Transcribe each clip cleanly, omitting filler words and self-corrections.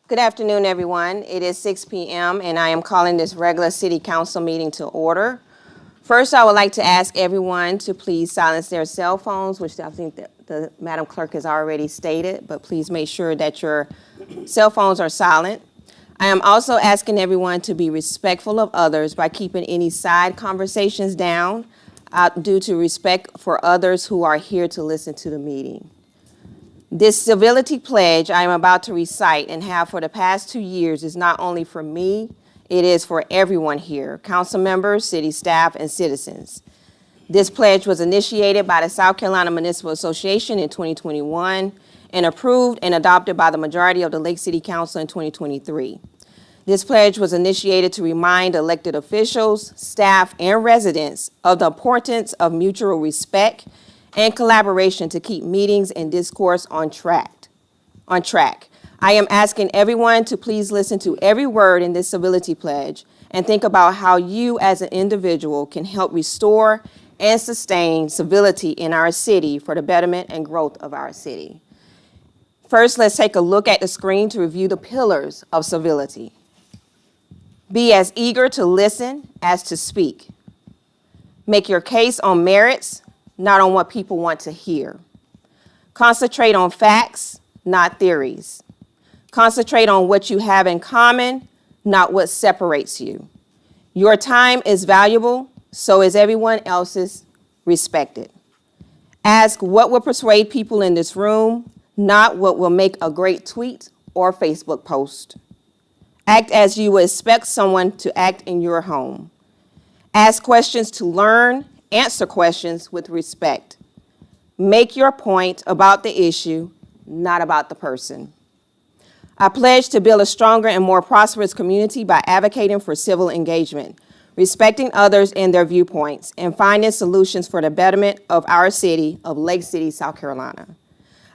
Good afternoon, everyone. It is 6 p.m. and I am calling this regular City Council meeting to order. First, I would like to ask everyone to please silence their cell phones, which I think the Madam Clerk has already stated, but please make sure that your cell phones are silent. I am also asking everyone to be respectful of others by keeping any side conversations down due to respect for others who are here to listen to the meeting. This civility pledge I am about to recite and have for the past 2 years is not only for me, it is for everyone here, council members, city staff, and citizens. This pledge was initiated by the South Carolina Municipal Association in 2021 and approved and adopted by the majority of the Lake City Council in 2023. This pledge was initiated to remind elected officials, staff, and residents of the importance of mutual respect and collaboration to keep meetings and discourse on track. I am asking everyone to please listen to every word in this civility pledge and think about how you as an individual can help restore and sustain civility in our city for the betterment and growth of our city. First, let's take a look at the screen to review the pillars of civility. Be as eager to listen as to speak. Make your case on merits, not on what people want to hear. Concentrate on facts, not theories. Concentrate on what you have in common, not what separates you. Your time is valuable, so is everyone else's. Respected. Ask what will persuade people in this room, not what will make a great tweet or Facebook post. Act as you would expect someone to act in your home. Ask questions to learn. Answer questions with respect. Make your point about the issue, not about the person. I pledge to build a stronger and more prosperous community by advocating for civil engagement, respecting others and their viewpoints, and finding solutions for the betterment of our city of Lake City, South Carolina.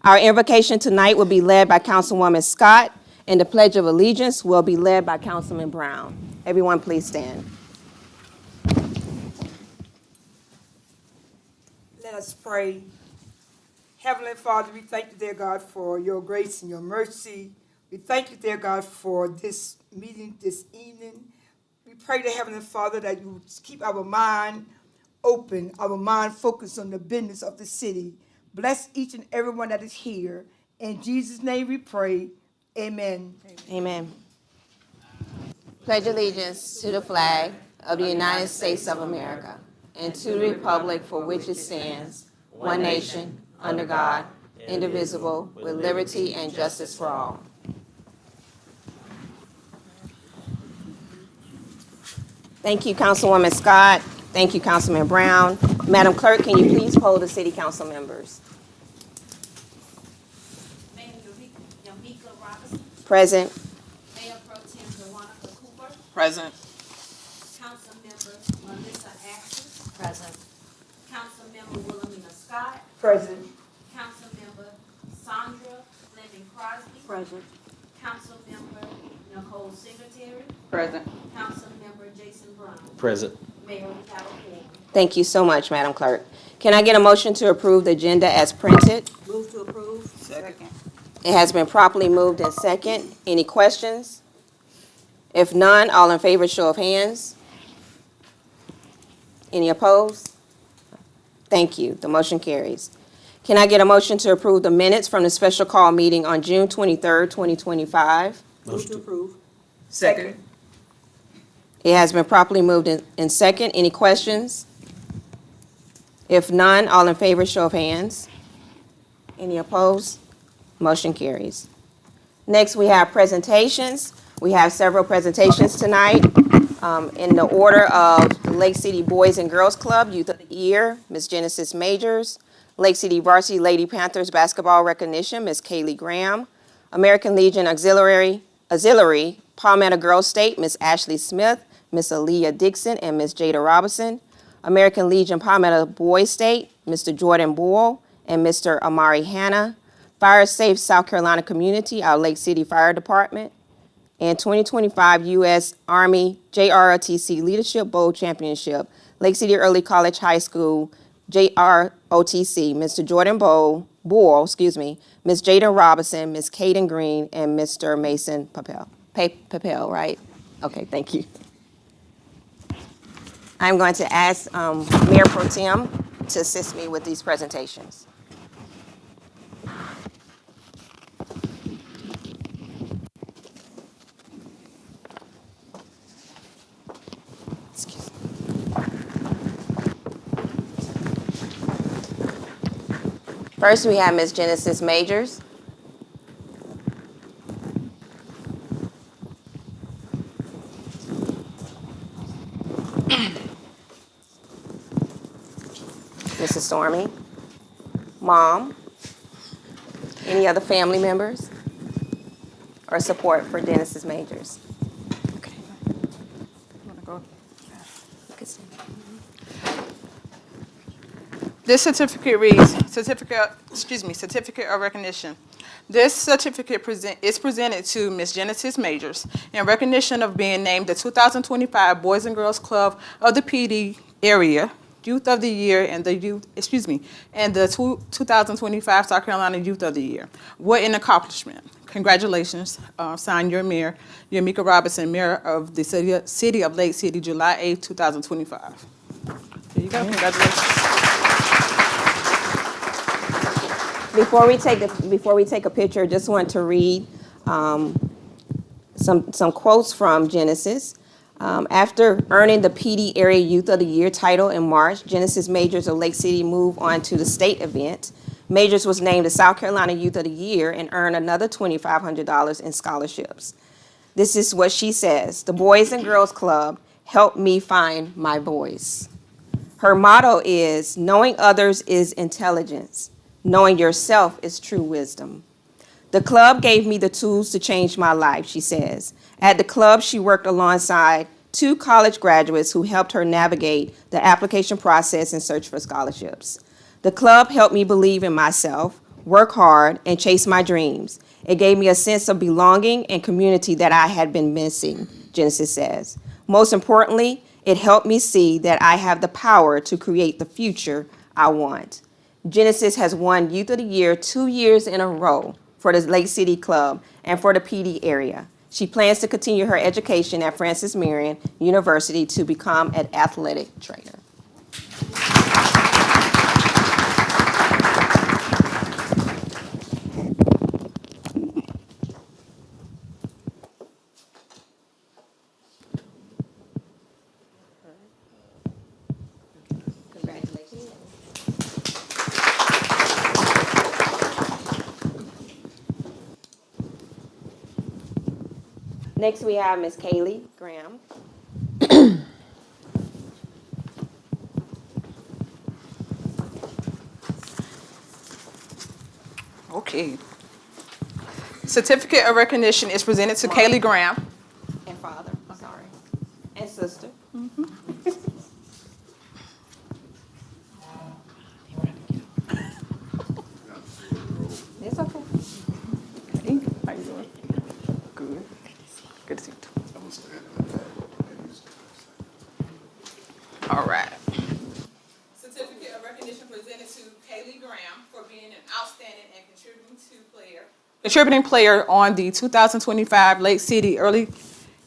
Our invocation tonight will be led by Councilwoman Scott, and the Pledge of Allegiance will be led by Councilman Brown. Everyone, please stand. Let us pray. Heavenly Father, we thank you, dear God, for your grace and your mercy. We thank you, dear God, for this meeting this evening. We pray to Heavenly Father that you keep our mind open, our mind focused on the business of the city. Bless each and everyone that is here. In Jesus' name we pray. Amen. Amen. Pledge allegiance to the flag of the United States of America and to the republic for which it stands, one nation, under God, indivisible, with liberty and justice for all. Thank you, Councilwoman Scott. Thank you, Councilman Brown. Madam Clerk, can you please poll the city council members? Mayor Yamika Robinson. Present. Mayor Pro Tem Veronica Cooper. Present. Councilmember Melissa Ashton. Present. Councilmember Wilhelmina Scott. Present. Councilmember Sandra Fleming Crosby. Present. Councilmember Nicole Singletary. Present. Councilmember Jason Brown. Present. Mayor California. Thank you so much, Madam Clerk. Can I get a motion to approve the agenda as printed? Move to approve. Second. It has been properly moved and second. Any questions? If none, all in favor, show of hands. Any opposed? Thank you. The motion carries. Can I get a motion to approve the minutes from the special call meeting on June 23rd, 2025? Move to approve. Second. It has been properly moved in second. Any questions? If none, all in favor, show of hands. Any opposed? Motion carries. Next, we have presentations. We have several presentations tonight. In the order of the Lake City Boys and Girls Club Youth of the Year, Ms. Genesis Majors. Lake City Varsity Lady Panthers Basketball Recognition, Ms. Kaylee Graham. American Legion Auxiliary Palmetto Girls State, Ms. Ashley Smith, Ms. Aaliyah Dixon, and Ms. Jada Robinson. American Legion Palmetto Boys State, Mr. Jordan Buell and Mr. Amari Hanna. Fire Safe South Carolina Community, our Lake City Fire Department. And 2025 U.S. Army JROTC Leadership Bowl Championship, Lake City Early College High School JROTC, Mr. Jordan Bowl, Boyle, Ms. Jada Robinson, Ms. Kaden Green, and Mr. Mason Papel. Papel, right? Okay, thank you. I'm going to ask Mayor Pro Tem to assist me with these presentations. Excuse me. First, we have Ms. Genesis Majors. Mrs. Stormy. Mom. Any other family members or support for Genesis Majors? Okay. This certificate reads, certificate of recognition. This certificate is presented to Ms. Genesis Majors in recognition of being named the 2025 Boys and Girls Club of the PD area Youth of the Year and the 2025 South Carolina Youth of the Year. What an accomplishment. Congratulations. Signed your mayor, Yamika Robinson, mayor of the city of Lake City, July 8, 2025. There you go. Congratulations. Before we take a picture, just want to read some quotes from Genesis. After earning the PD Area Youth of the Year title in March, Genesis Majors of Lake City moved on to the state event. Majors was named the South Carolina Youth of the Year and earned another $2,500 in scholarships. This is what she says: the Boys and Girls Club helped me find my voice. Her motto is, knowing others is intelligence. Knowing yourself is true wisdom. The club gave me the tools to change my life, she says. At the club, she worked alongside 2 college graduates who helped her navigate the application process and search for scholarships. The club helped me believe in myself, work hard, and chase my dreams. It gave me a sense of belonging and community that I had been missing, Genesis says. Most importantly, it helped me see that I have the power to create the future I want. Genesis has won Youth of the Year 2 years in a row for the Lake City Club and for the PD area. She plans to continue her education at Francis Marion University to become an athletic trainer. Congratulations. Next, we have Ms. Kaylee Graham. Okay. Certificate of recognition is presented to Kaylee Graham. And father, sorry. And sister. It's okay. Hey, how you doing? Good. Good to see you. All right. Certificate of recognition presented to Kaylee Graham for being an outstanding and contributing player on the 2025 Lake City Early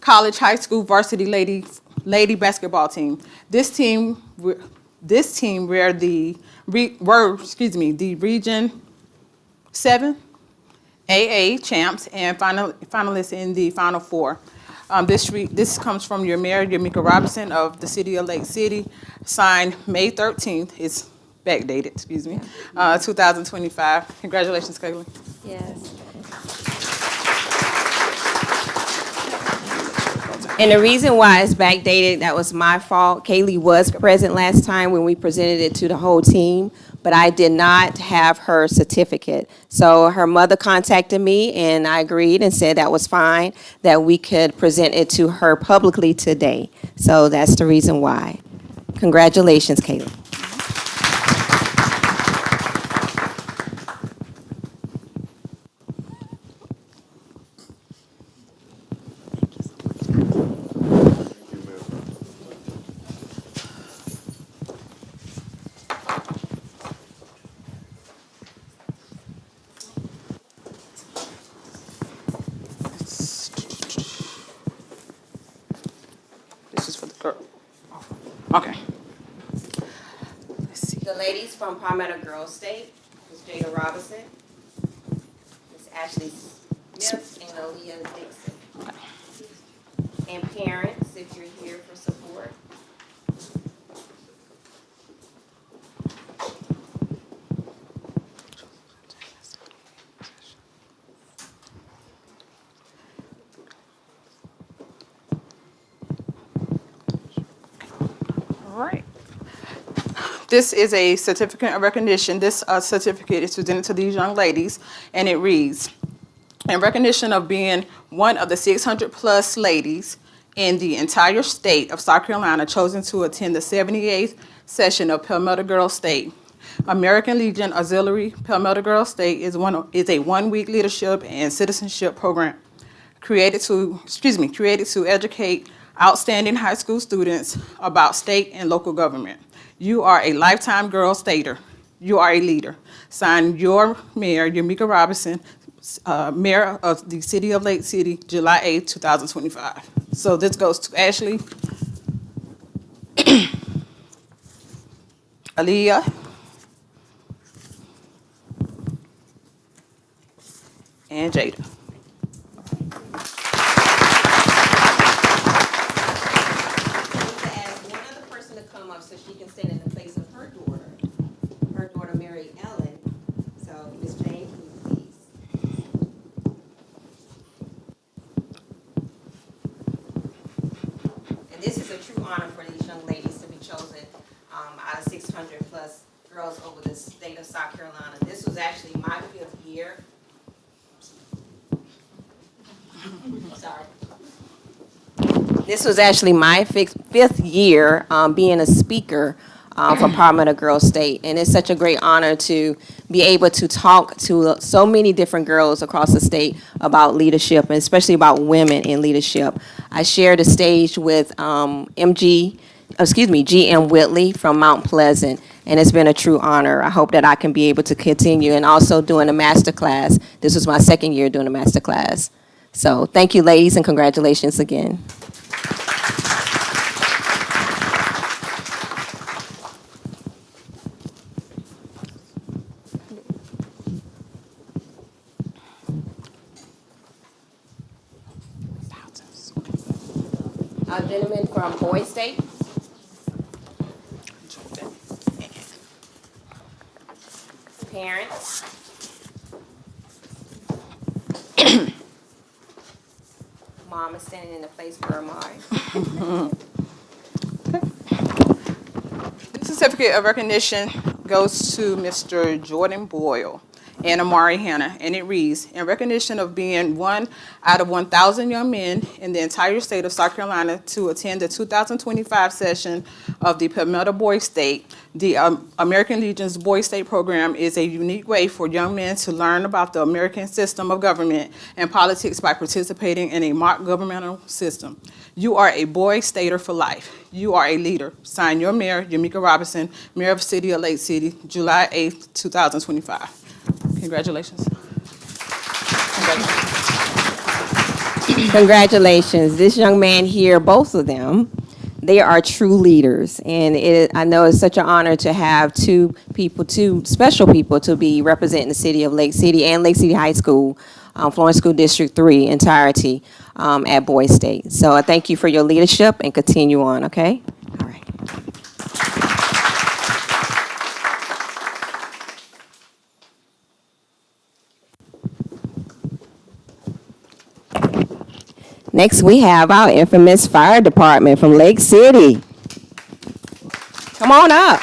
College High School Varsity Lady Basketball team. This team were the Region 7 AA champs and finalists in the Final Four. This comes from your mayor, Yamika Robinson of the city of Lake City, signed May 13th. It's backdated, 2025. Congratulations, Kaylee. Yes. And the reason why it's backdated, that was my fault. Kaylee was present last time when we presented it to the whole team, but I did not have her certificate. So her mother contacted me, and I agreed and said that was fine, that we could present it to her publicly today. So that's the reason why. Congratulations, Kaylee. The ladies from Palmetto Girls State, Ms. Jada Robinson, Ms. Ashley Smith, and Aaliyah Dixon. And parents, if you're here for support. All right. This is a certificate of recognition. This certificate is presented to these young ladies, and it reads, in recognition of being one of the 600-plus ladies in the entire state of South Carolina chosen to attend the 78th session of Palmetto Girls State, American Legion Auxiliary Palmetto Girls State is a one-week leadership and citizenship program created to educate outstanding high school students about state and local government. You are a lifetime Girl Stater. You are a leader. Signed, your mayor, Yamika Robinson, mayor of the city of Lake City, July 8th, 2025. So this goes to Ashley, Aaliyah, and Jada. To ask one other person to come up so she can stand in the place of her daughter Mary Ellen. So, Ms. Jane, please. And this is a true honor for these young ladies to be chosen out of 600 plus girls over the state of South Carolina. This was actually my 5th year. Sorry. This was actually my 5th year being a speaker for Palmetto Girls State, and it's such a great honor to be able to talk to so many different girls across the state about leadership, and especially about women in leadership. I shared a stage with GM Whitley from Mount Pleasant, and it's been a true honor. I hope that I can be able to continue, and also doing a master class. This was my 2nd year doing a master class. So thank you, ladies, and congratulations again. A gentleman from Boyd State. Parents. Mom is standing in the place for Amari. This certificate of recognition goes to Mr. Jordan Boyle and Amari Hannah, and it reads, in recognition of being one out of 1,000 young men in the entire state of South Carolina to attend the 2025 session of the Palmetto Boys State, the American Legion's Boys State program is a unique way for young men to learn about the American system of government and politics by participating in a mock governmental system. You are a boy stater for life. You are a leader. Signed, your mayor, Yamika Robinson, mayor of the city of Lake City, July 8th, 2025. Congratulations. Congratulations. This young man here, both of them, they are true leaders. And I know it's such an honor to have two special people to be representing the city of Lake City and Lake City High School, Florence School District 3 entirety at Boyd State. So I thank you for your leadership and continue on, okay? All right. Next, we have our infamous fire department from Lake City. Come on up.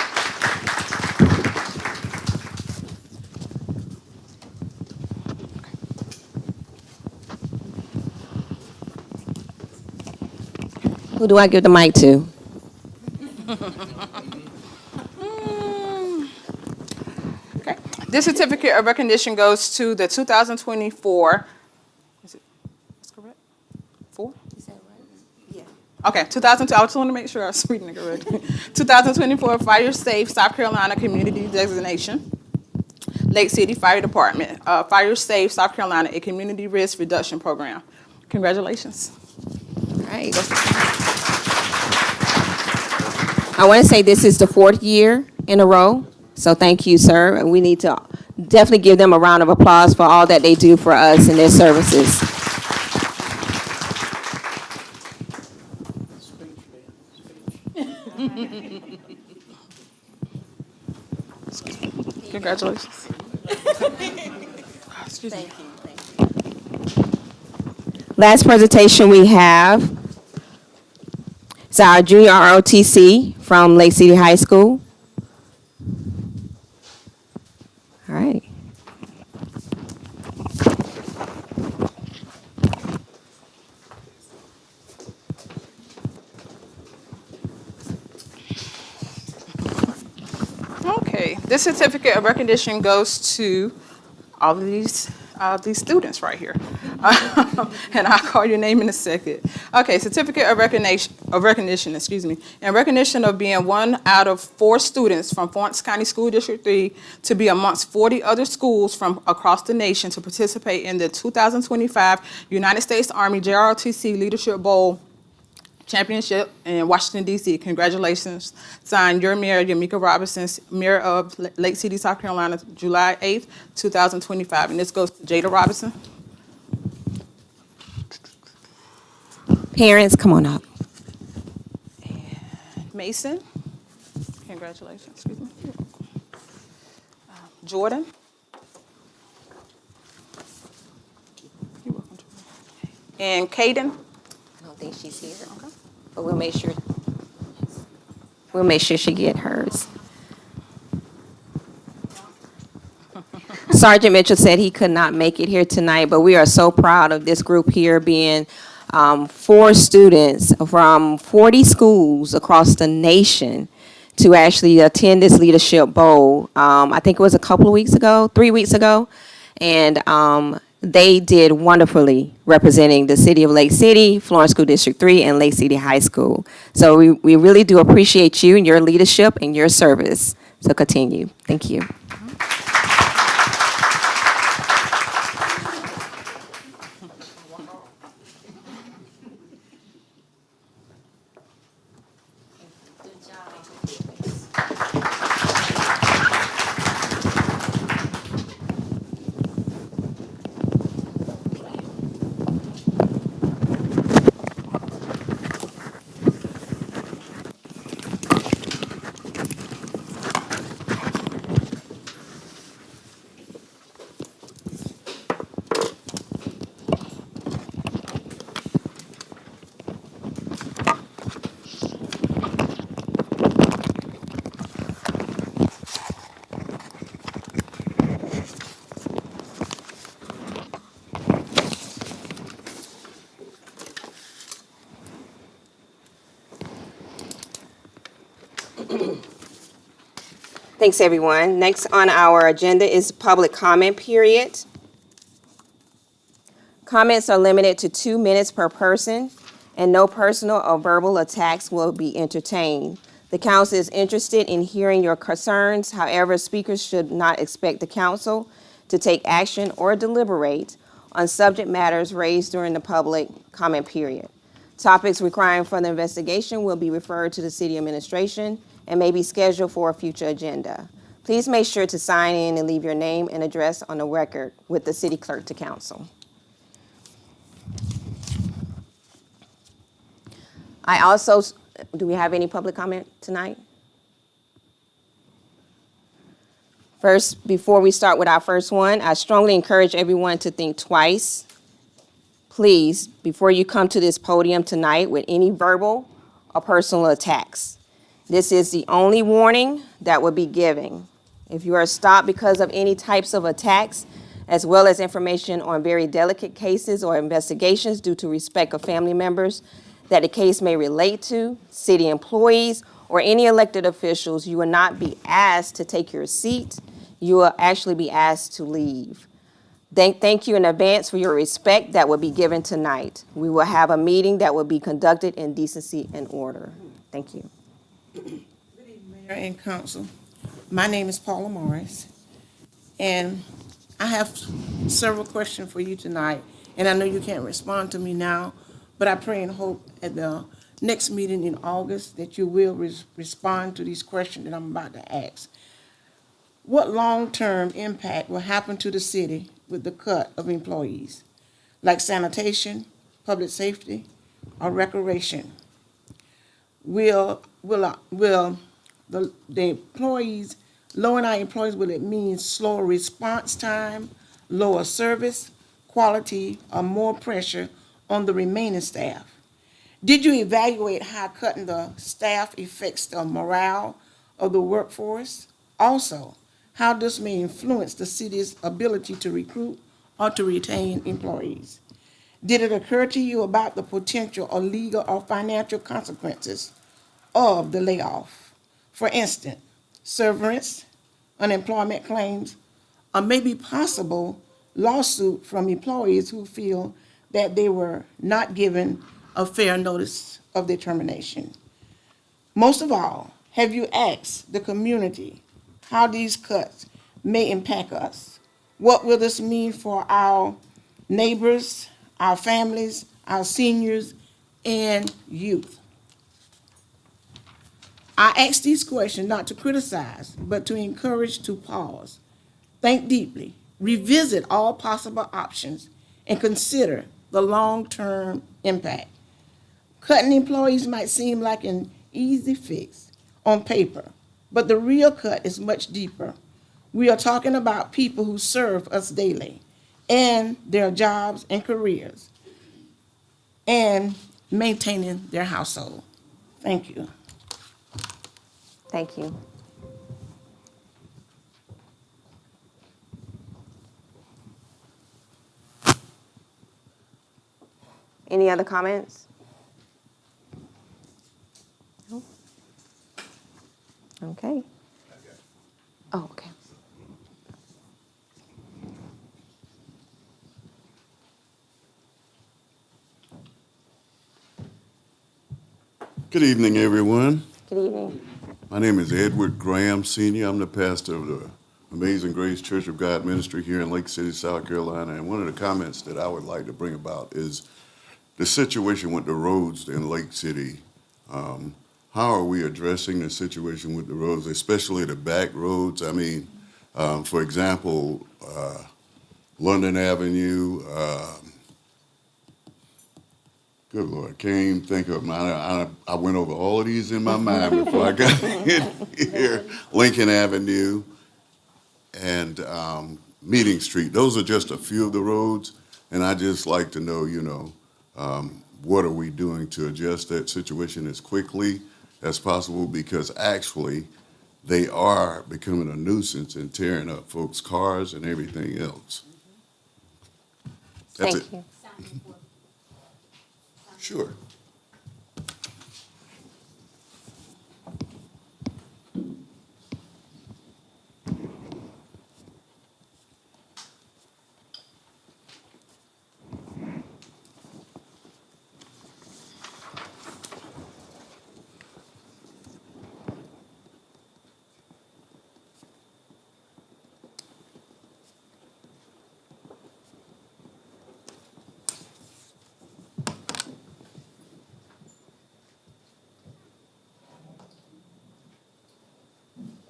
Who do I give the mic to? Okay. This certificate of recognition goes to the 2024, is it, that's correct? 4? Is that right? Yeah. Okay, I just want to make sure I was reading it correctly. 2024 Fire Safe South Carolina Community Designation. Lake City Fire Department, Fire Safe South Carolina, a community risk reduction program. Congratulations. All right. I want to say this is the 4th year in a row So thank you, sir. And we need to definitely give them a round of applause for all that they do for us and their services. Congratulations. Excuse me. Last presentation we have is our junior ROTC from Lake City High School. All right. Okay, this certificate of recognition goes to all of these students right here. And I'll call your name in a second. Okay, certificate of recognition, excuse me, in recognition of being one out of 4 students from Florence County School District 3 to be amongst 40 other schools from across the nation to participate in the 2025 United States Army JROTC Leadership Bowl Championship in Washington, D.C. Congratulations. Signed, your mayor, Yamika Robinson, mayor of Lake City, South Carolina, July 8th, 2025. And this goes to Jada Robinson. Parents, come on up. Mason. Congratulations. Excuse me. Jordan. You're welcome, Jordan. And Caden. I don't think she's here. Okay. But we'll make sure she get hers. Sergeant Mitchell said he could not make it here tonight, but we are so proud of this group here being 4 students from 40 schools across the nation to actually attend this leadership bowl. I think it was a couple of weeks ago, 3 weeks ago, and they did wonderfully representing the city of Lake City, Florence School District 3, and Lake City High School. So we really do appreciate you and your leadership and your service. So continue. Thank you. Good job. Thanks, everyone. Next on our agenda is public comment period. Comments are limited to 2 minutes per person, and no personal or verbal attacks will be entertained. The council is interested in hearing your concerns. However, speakers should not expect the council to take action or deliberate on subject matters raised during the public comment period. Topics requiring further investigation will be referred to the city administration and may be scheduled for a future agenda. Please make sure to sign in and leave your name and address on the record with the city clerk to council. Do we have any public comment tonight? First, before we start with our first one, I strongly encourage everyone to think twice, please, before you come to this podium tonight with any verbal or personal attacks. This is the only warning that will be given. If you are stopped because of any types of attacks, as well as information on very delicate cases or investigations due to respect of family members that the case may relate to, city employees, or any elected officials, you will not be asked to take your seat. You will actually be asked to leave. Thank you in advance for your respect that will be given tonight. We will have a meeting that will be conducted in decency and order. Thank you. Good evening, Mayor and Council. My name is Paula Morris, and I have several questions for you tonight, and I know you can't respond to me now, but I pray and hope at the next meeting in August that you will respond to these questions that I'm about to ask. What long-term impact will happen to the city with the cut of employees, like sanitation, public safety, or recreation? Will the employees, lowering our employees, will it mean slower response time, lower service quality, or more pressure on the remaining staff? Did you evaluate how cutting the staff affects the morale of the workforce? Also, how this may influence the city's ability to recruit or to retain employees? Did it occur to you about the potential or legal or financial consequences of the layoff? For instance, severance, unemployment claims, or maybe possible lawsuit from employees who feel that they were not given a fair notice of their termination. Most of all, have you asked the community how these cuts may impact us? What will this mean for our neighbors, our families, our seniors, and youth? I ask these questions not to criticize, but to encourage to pause, think deeply, revisit all possible options, and consider the long-term impact. Cutting employees might seem like an easy fix on paper, but the real cut is much deeper. We are talking about people who serve us daily and their jobs and careers and maintaining their household. Thank you. Thank you. Any other comments? No? Okay. Oh, okay. Good evening, everyone. Good evening. My name is Edward Graham, Sr. I'm the pastor of the Amazing Grace Church of God Ministry here in Lake City, South Carolina. And one of the comments that I would like to bring about is the situation with the roads in Lake City. How are we addressing the situation with the roads, especially the back roads? I mean, for example, London Avenue, good Lord, can't even think of them. I went over all of these in my mind before I got in here. Lincoln Avenue and Meeting Street. Those are just a few of the roads, and I just like to know, what are we doing to adjust that situation as quickly as possible, because actually they are becoming a nuisance and tearing up folks' cars and everything else. That's Thank it. you. Sure.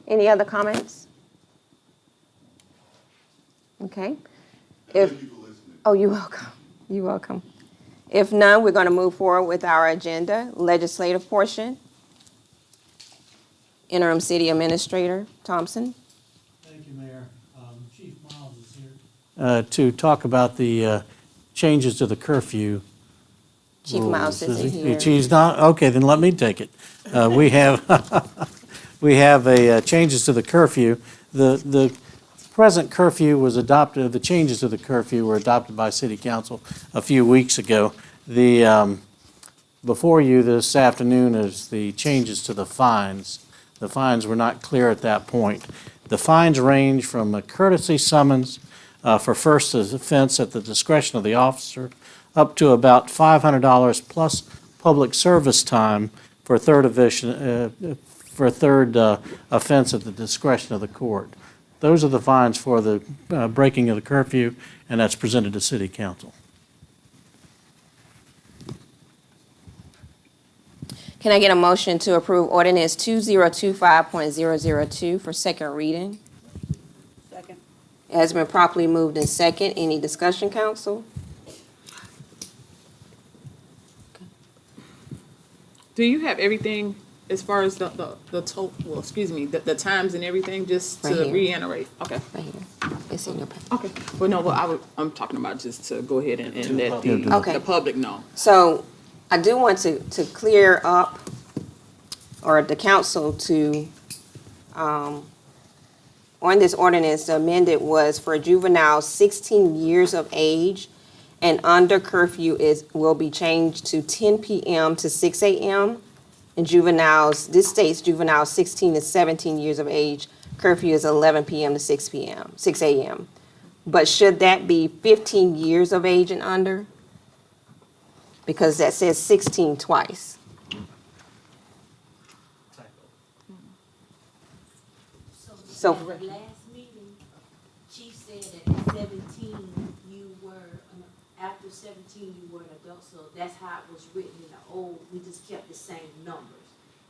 Any other comments? Okay. Oh, you're welcome. You're welcome. If none, we're going to move forward with our agenda, legislative portion. Interim City Administrator Thompson. Thank you, Mayor. Chief Miles is here. To talk about the changes to the curfew. Chief Miles rules. isn't here. He's not, okay, then let me take it. We have changes to the curfew. The present curfew was adopted, the changes to the curfew were adopted by City Council a few weeks ago. Before you this afternoon is the changes to the fines. The fines were not clear at that point. The fines range from a courtesy summons for first offense at the discretion of the officer up to about $500 plus public service time for third offense at the discretion of the court. Those are the fines for the breaking of the curfew, and that's presented to City Council. Can I get a motion to approve ordinance 2025.002 for second reading? It has been properly moved in second. Any discussion, council? Do you have everything as far as the total, well, excuse me, the times and everything, just Right to here. reiterate? Okay. Right here. It's in your packet. Okay. Well, no, I'm talking about just to go ahead and let Okay. the public know. So I do want to clear up, or the council to, on this ordinance, the amended was for juveniles 16 years of age and under curfew will be changed to 10 p.m. to 6 a.m. And juveniles, this states juveniles 16 to 17 years of age, curfew is 11 p.m. to 6 a.m. But should that be 15 years of age and under? Because that says 16 twice. So- So the last meeting, Chief said that at 17, you were, after 17, you were an adult, so that's how it was written in the old, we just kept the same numbers.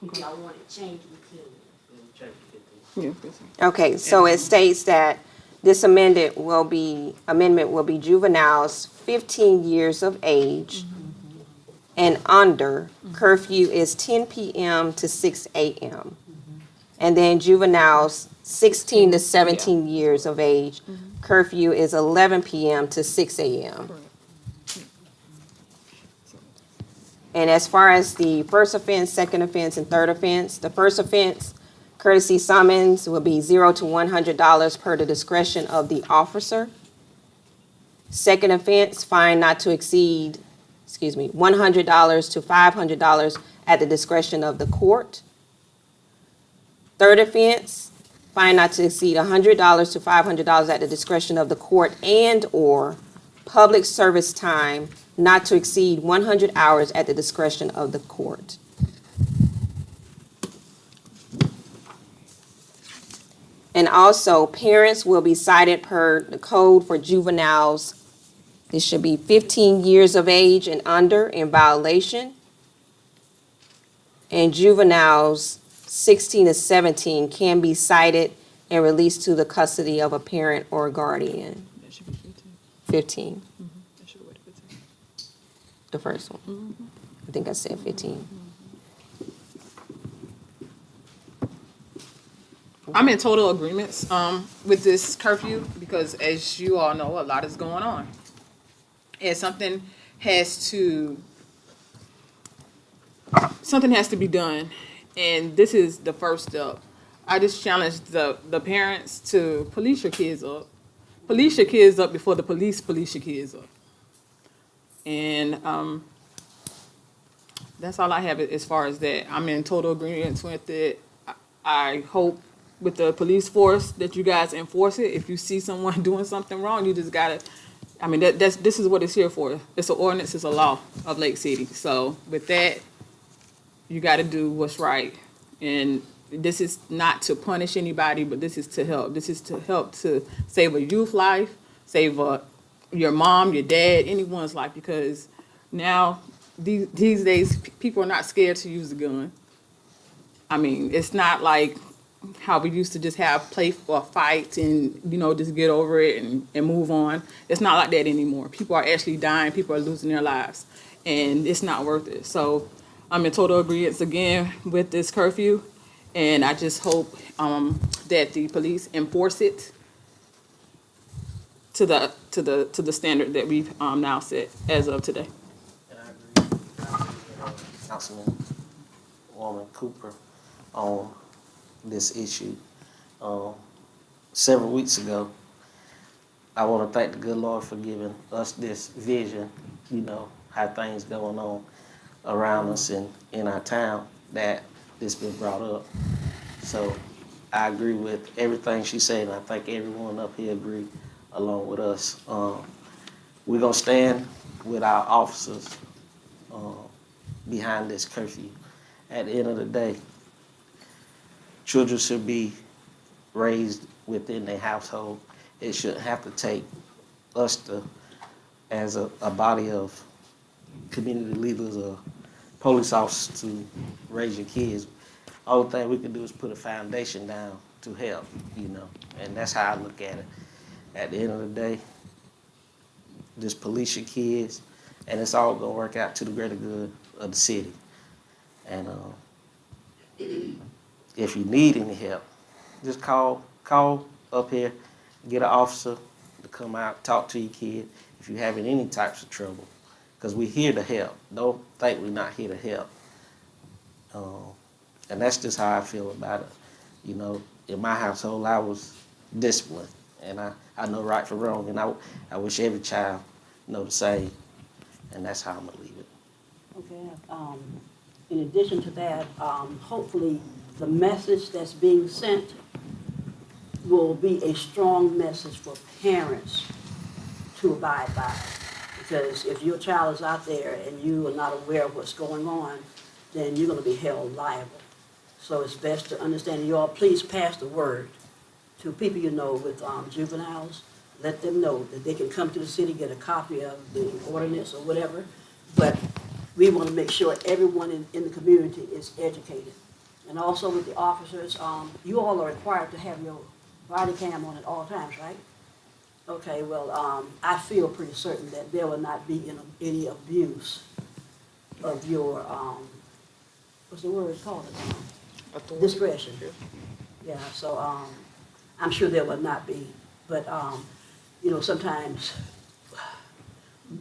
If y'all want it changed, we can. Yeah. Okay, so it states that this amendment will be juveniles 15 years of age and under, curfew is 10 p.m. to 6 a.m. And then juveniles 16 to 17 years of age, curfew is 11 p.m. to 6 a.m. And as far as the first offense, second offense, and third offense, the first offense, courtesy summons will be $0 to $100 per the discretion of the officer. Second offense, fine not to exceed, $100 to $500 at the discretion of the court. Third offense, fine not to exceed $100 to $500 at the discretion of the court and/or public service time not to exceed 100 hours at the discretion of the court. And also, parents will be cited per the code for juveniles. This should be 15 years of age and under in violation. And juveniles 16 to 17 can be cited and released to the custody of a parent or guardian. That should be 15. 15, That should be 15. the first one. I think I said 15. I'm in total agreements with this curfew because, as you all know, a lot is going on, and something has to be done, and this is the first step. I just challenge the parents to police your kids up. Police your kids up before the police your kids up. And that's all I have as far as that. I'm in total agreement with it. I hope with the police force that you guys enforce it. If you see someone doing something wrong, you just gotta, this is what it's here for. It's an ordinance, it's a law of Lake City. So with that, you gotta do what's right. And this is not to punish anybody, but this is to help. This is to help to save a youth life, save your mom, your dad, anyone's life, because now these days people are not scared to use a gun. It's not like how we used to just play for a fight and, just get over it and move on. It's not like that anymore. People are actually dying. People are losing their lives. And it's not worth it. So I'm in total agreement again with this curfew. And I just hope that the police enforce it to the standard that we've now set as of today. And I agree with Councilwoman Cooper on this issue. Several weeks ago, I want to thank the good Lord for giving us this vision, how things going on around us and in our town, that this been brought up. So I agree with everything she said, and I think everyone up here agree along with us. We're going to stand with our officers behind this curfew. At the end of the day, children should be raised within their household. It shouldn't have to take us as a body of community leaders or police officers to raise your kids. All the thing we can do is put a foundation down to help, and that's how I look at it. at the end of the day, just police your kids, and it's all gonna work out to the greater good of the city. And if you need any help, just call up here, get an officer to come out, talk to your kid if you're having any types of trouble, because we're here to help. Don't think we're not here to help. And that's just how I feel about it. You know, in my household, I was disciplined, and I know right from wrong, and I wish every child know the same, and that's how I'm gonna leave it. Okay, in addition to that, hopefully the message that's being sent will be a strong message for parents to abide by. Because if your child is out there and you are not aware of what's going on, then you're gonna be held liable. So it's best to understand, you all please pass the word to people you know with juveniles. Let them know that they can come to the city, get a copy of the ordinance or whatever. But we want to make sure everyone in the community is educated. And also with the officers, you all are required to have your body cam on at all times, right? Okay, well, I feel pretty certain that there will not be any abuse of your, what's the word called? Discretion. Yeah, so I'm sure there will not be. But, you know, sometimes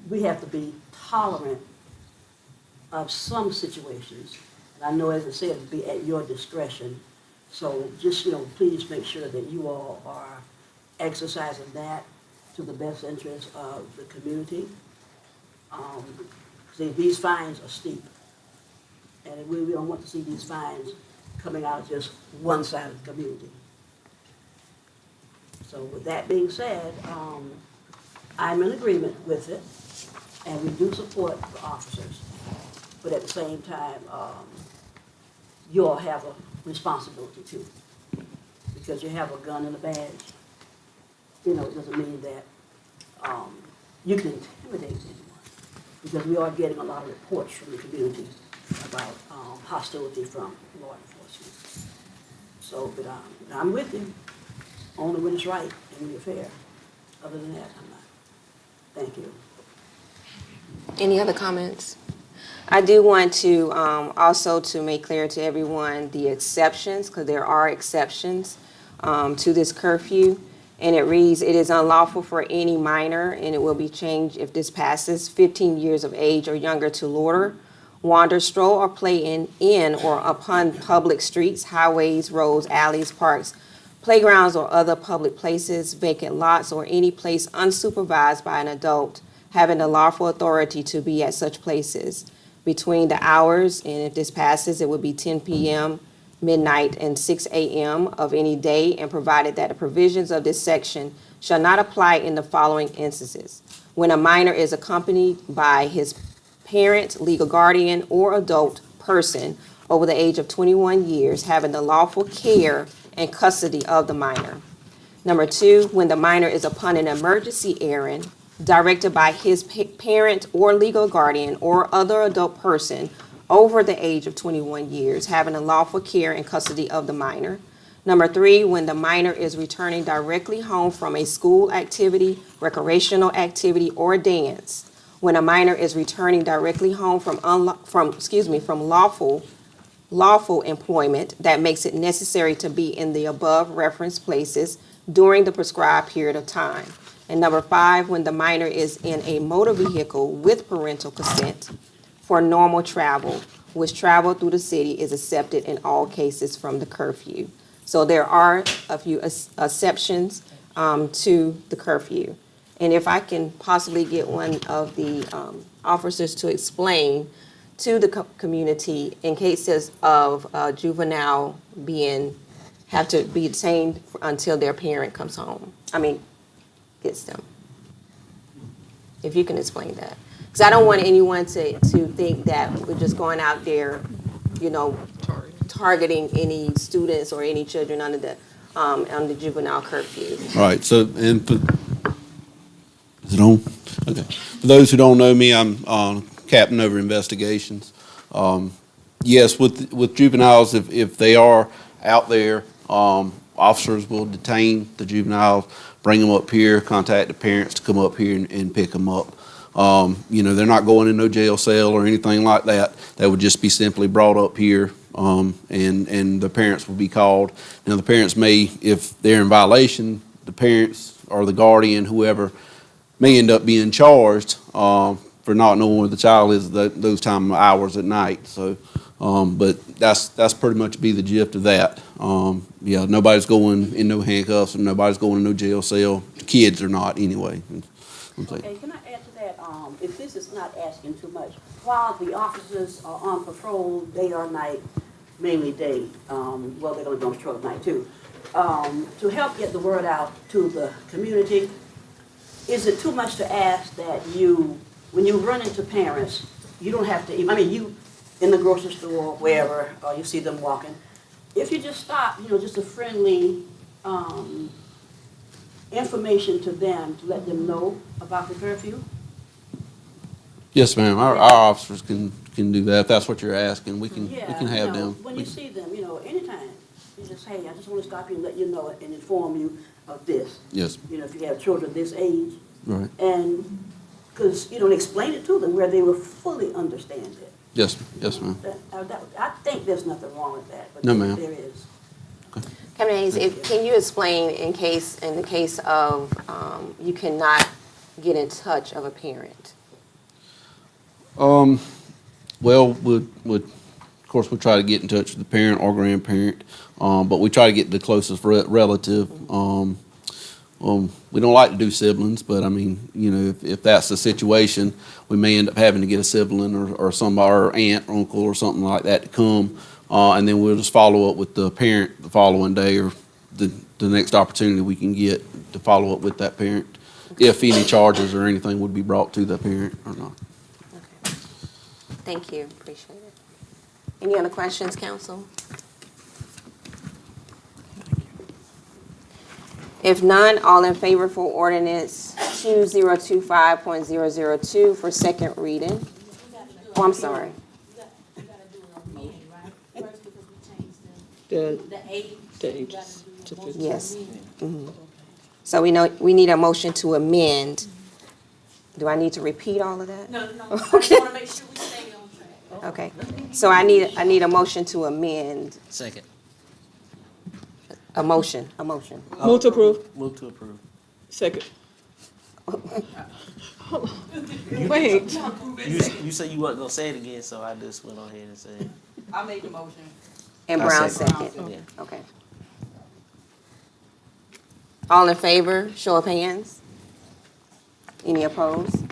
we have to be tolerant of some situations. And I know, as I said, it'll be at your discretion. So just, you know, please make sure that you all are exercising that to the best interest of the community. See, these fines are steep. And we don't want to see these fines coming out of just one side of the community. So with that being said, I'm in agreement with it, and we do support the officers. But at the same time, you all have a responsibility too. Because you have a gun and a badge, you know, it doesn't mean that you can intimidate anyone. Because we are getting a lot of reports from the community about hostility from law enforcement. So, but I'm with you, only when it's right and when you're fair. Other than that, I'm not. Thank you. Any other comments? I do want to also to make clear to everyone the exceptions, because there are exceptions to this curfew. And it reads, it is unlawful for any minor, and it will be changed if this passes, 15 years of age or younger to loiter, wander, stroll, or play in or upon public streets, highways, roads, alleys, parks, playgrounds, or other public places, vacant lots, or any place unsupervised by an adult having the lawful authority to be at such places between the hours, and if this passes, it would be 10 p.m., midnight, and 6 a.m. of any day, and provided that the provisions of this section shall not apply in the following instances: when a minor is accompanied by his parent, legal guardian, or adult person over the age of 21 years having the lawful care and custody of the minor. Number 2, when the minor is upon an emergency errand directed by his parent or legal guardian or other adult person over the age of 21 years having the lawful care and custody of the minor. Number 3, when the minor is returning directly home from a school activity, recreational activity, or dance. When a minor is returning directly home from lawful employment that makes it necessary to be in the above referenced places during the prescribed period of time. And number 5, when the minor is in a motor vehicle with parental consent for normal travel, which travel through the city is accepted in all cases from the curfew. So there are a few exceptions to the curfew. And if I can possibly get one of the officers to explain to the community in cases of juvenile have to be detained until their parent comes home. Gets them. If you can explain that. Because I don't want anyone to think that we're just going out there, targeting any students or any children under the juvenile curfew. All right, so, and is it on? Okay. For those who don't know me, I'm captain over investigations. Yes, with juveniles, if they are out there, officers will detain the juveniles, bring them up here, contact the parents to come up here and pick them up. They're not going in no jail cell or anything like that. They would just be simply brought up here, and the parents will be called. Now, the parents may, if they're in violation, the parents or the guardian, whoever, may end up being charged for not knowing where the child is those time hours at night. So, but that's pretty much be the gist of that. Nobody's going in no handcuffs, and nobody's going in no jail cell. Kids are not anyway. Okay, can I add to that, if this is not asking too much, while the officers are on patrol day or night, mainly day, well, they're gonna go on patrol at night too, to help get the word out to the community, is it too much to ask that you, when you run into parents, you don't have to, you in the grocery store, wherever, or you see them walking, if you just stop, just a friendly, information to them, to let them know about the curfew? Yes, ma'am. Our officers can do that. If that's what you're asking, we can have them. When you see them, anytime, you just, hey, I just want to stop you and let you know and inform you of this. Yes, If you have children this age. right. And, because, explain it to them where they will fully understand it. Yes, ma'am. I think there's nothing wrong with that, but No, ma'am. there is. Captain Hayes, can you explain in the case of you cannot get in touch of a parent? Well, of course, we try to get in touch with the parent or grandparent, but we try to get the closest relative. We don't like to do siblings, but if that's the situation, we may end up having to get a sibling or our aunt, or uncle, or something like that to come, and then we'll just follow up with the parent the following day or the next opportunity we can get to follow up with that parent, if any charges or anything would be brought to the parent or not. Okay. Thank you, appreciate it. Any other questions, council? If none, all in favor for ordinance 2025.002 for second reading? Oh, I'm sorry. You gotta do it again, right? First, because we changed the age. You gotta do the motion to Yes. amend. So we need a motion to amend. Do I need to repeat all of that? No, I just wanna make sure we stay on track. Okay, so I need a motion to amend, Second. a motion. Move to approve. Move to approve. Second. Wait. You said you wasn't gonna say it again, so I just went on ahead and said it. I made the motion. And I Brown second. second. Yeah. Okay. All in favor, show of hands. Any opposed?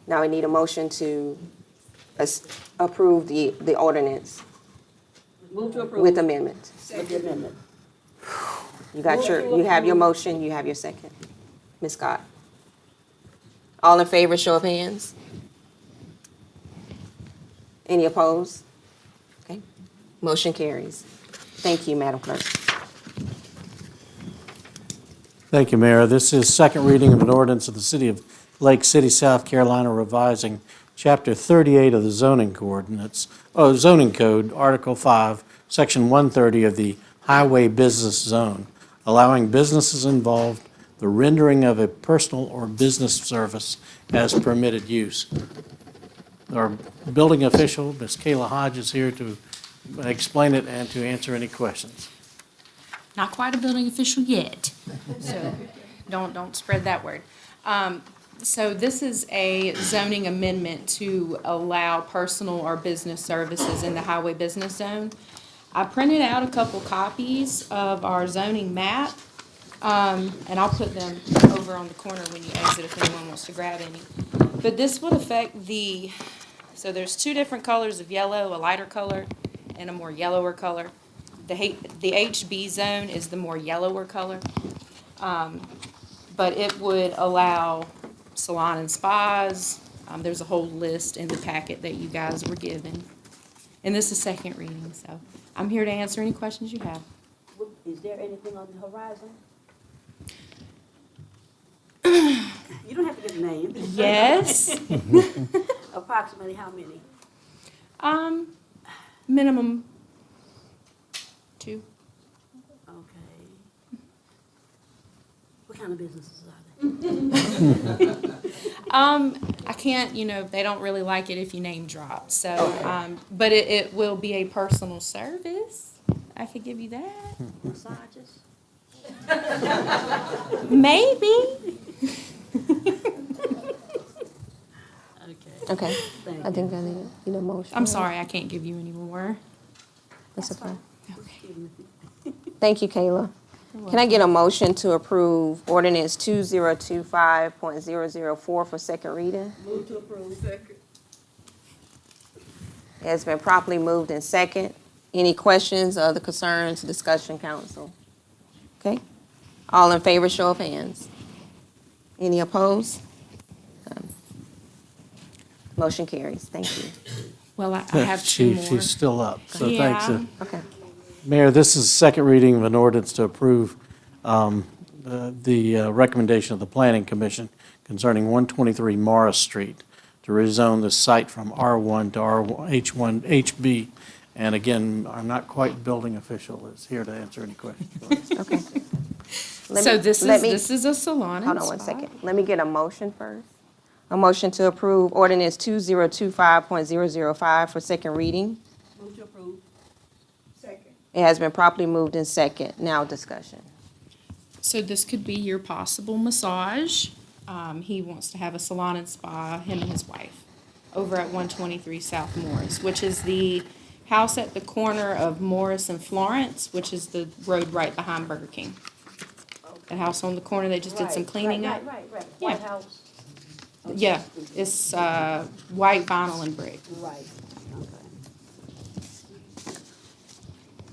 Now we need a motion to approve the ordinance Move to approve with amendment. with the amendment. You have your motion, you have your second. Ms. Scott? All in favor, show of hands. Any opposed? Okay, motion carries. Thank you, Madam Clerk. Thank you, Mayor. This is second reading of an ordinance of the City of Lake City, South Carolina, revising Chapter 38 of the Zoning Code, Article 5, Section 130 of the Highway Business Zone, allowing businesses involved the rendering of a personal or business service as permitted use. Our building official, Ms. Kayla Hodge, is here to explain it and to answer any questions. Not quite a building official yet, so don't spread that word. So this is a zoning amendment to allow personal or business services in the highway business zone. I printed out a couple copies of our zoning map, and I'll put them over on the corner when you exit if anyone wants to grab any. But this would affect so there's two different colors of yellow, a lighter color and a more yellower color. The HB zone is the more yellower color. But it would allow salon and spas. There's a whole list in the packet that you guys were given. And this is second reading, so I'm here to answer any questions you have. Is there anything on the horizon? You don't have to give names. Yes. Approximately how many? Minimum 2. Okay. What kind of businesses are they? I can't, they don't really like it if you name drop, so, but it will be a personal service. I could give you that. Massages? Maybe. Okay. Okay, Thank I think I need a motion. I'm sorry, I can't give you any more. That's okay. Okay. Thank you, Kayla. Can I get a motion to approve ordinance 2025.004 for second reading? Move to approve. Second. It has been properly moved in second. Any questions, other concerns, discussion, council? Okay. All in favor, show of hands. Any opposed? Motion carries. Thank you. Well, I have two more. She's still up, so thanks. Yeah. Okay. Mayor, this is second reading of an ordinance to approve the recommendation of the Planning Commission concerning 123 Morris Street to rezone the site from R1 to H1 HB. And again, I'm not quite building official, is here to answer any questions. Okay. So this is a salon and Hold on one spa. second. Let me get a motion first. A motion to approve ordinance 2025.005 for second reading. Move to approve. Second. It has been properly moved in second. Now discussion. So this could be your possible massage. He wants to have a salon and spa, him and his wife, over at 123 South Morris, which is the house at the corner of Morris and Florence, which is the road right behind Burger King. The house on the corner, they just did some cleaning up. Right. Yeah. White House. Yeah, it's white vinyl and brick. Right. Okay.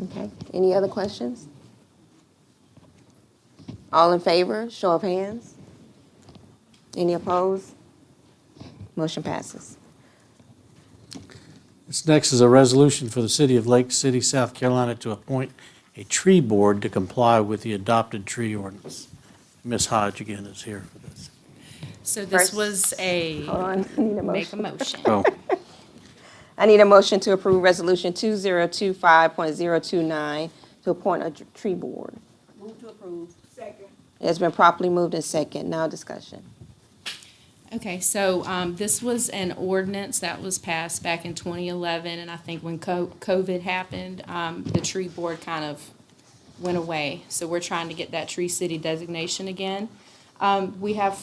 Okay. Any other questions? All in favor, show of hands. Any opposed? Motion passes. This next is a resolution for the city of Lake City, South Carolina, to appoint a tree board to comply with the adopted tree ordinance. Ms. Hodge again is here for this. So this First- was a, Hold on, I need a make a motion. motion. Oh, I need a motion to approve resolution 2025.029 to appoint a tree board. Move to approve. Second. It has been properly moved in second. Now discussion. Okay, so this was an ordinance that was passed back in 2011, and I think when COVID happened, the tree board kind of went away. So we're trying to get that tree city designation again. We have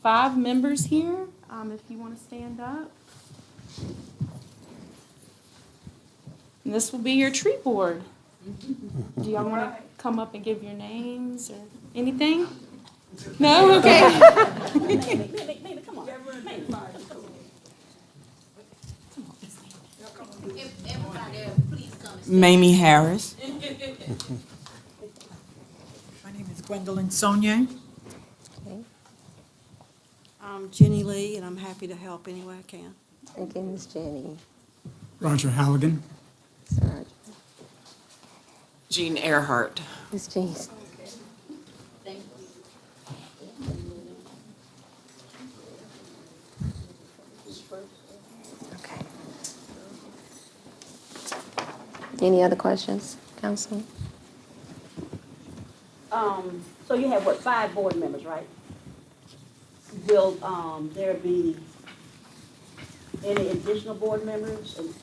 5 members here, if you want to stand up. And this will be your tree board. Do y'all want to come up and give your names or anything? No? Okay. Maybe, come on. Mamie Harris. My name is Gwendolyn Sonia. I'm Jenny Lee, and I'm happy to help any way I can. Thank you, Ms. Jenny. Roger Halligan. Sarge. Jean Earhart. Ms. Jean. Okay. Any other questions, council? So you have, 5 board members, right? Will, there be any additional board members? And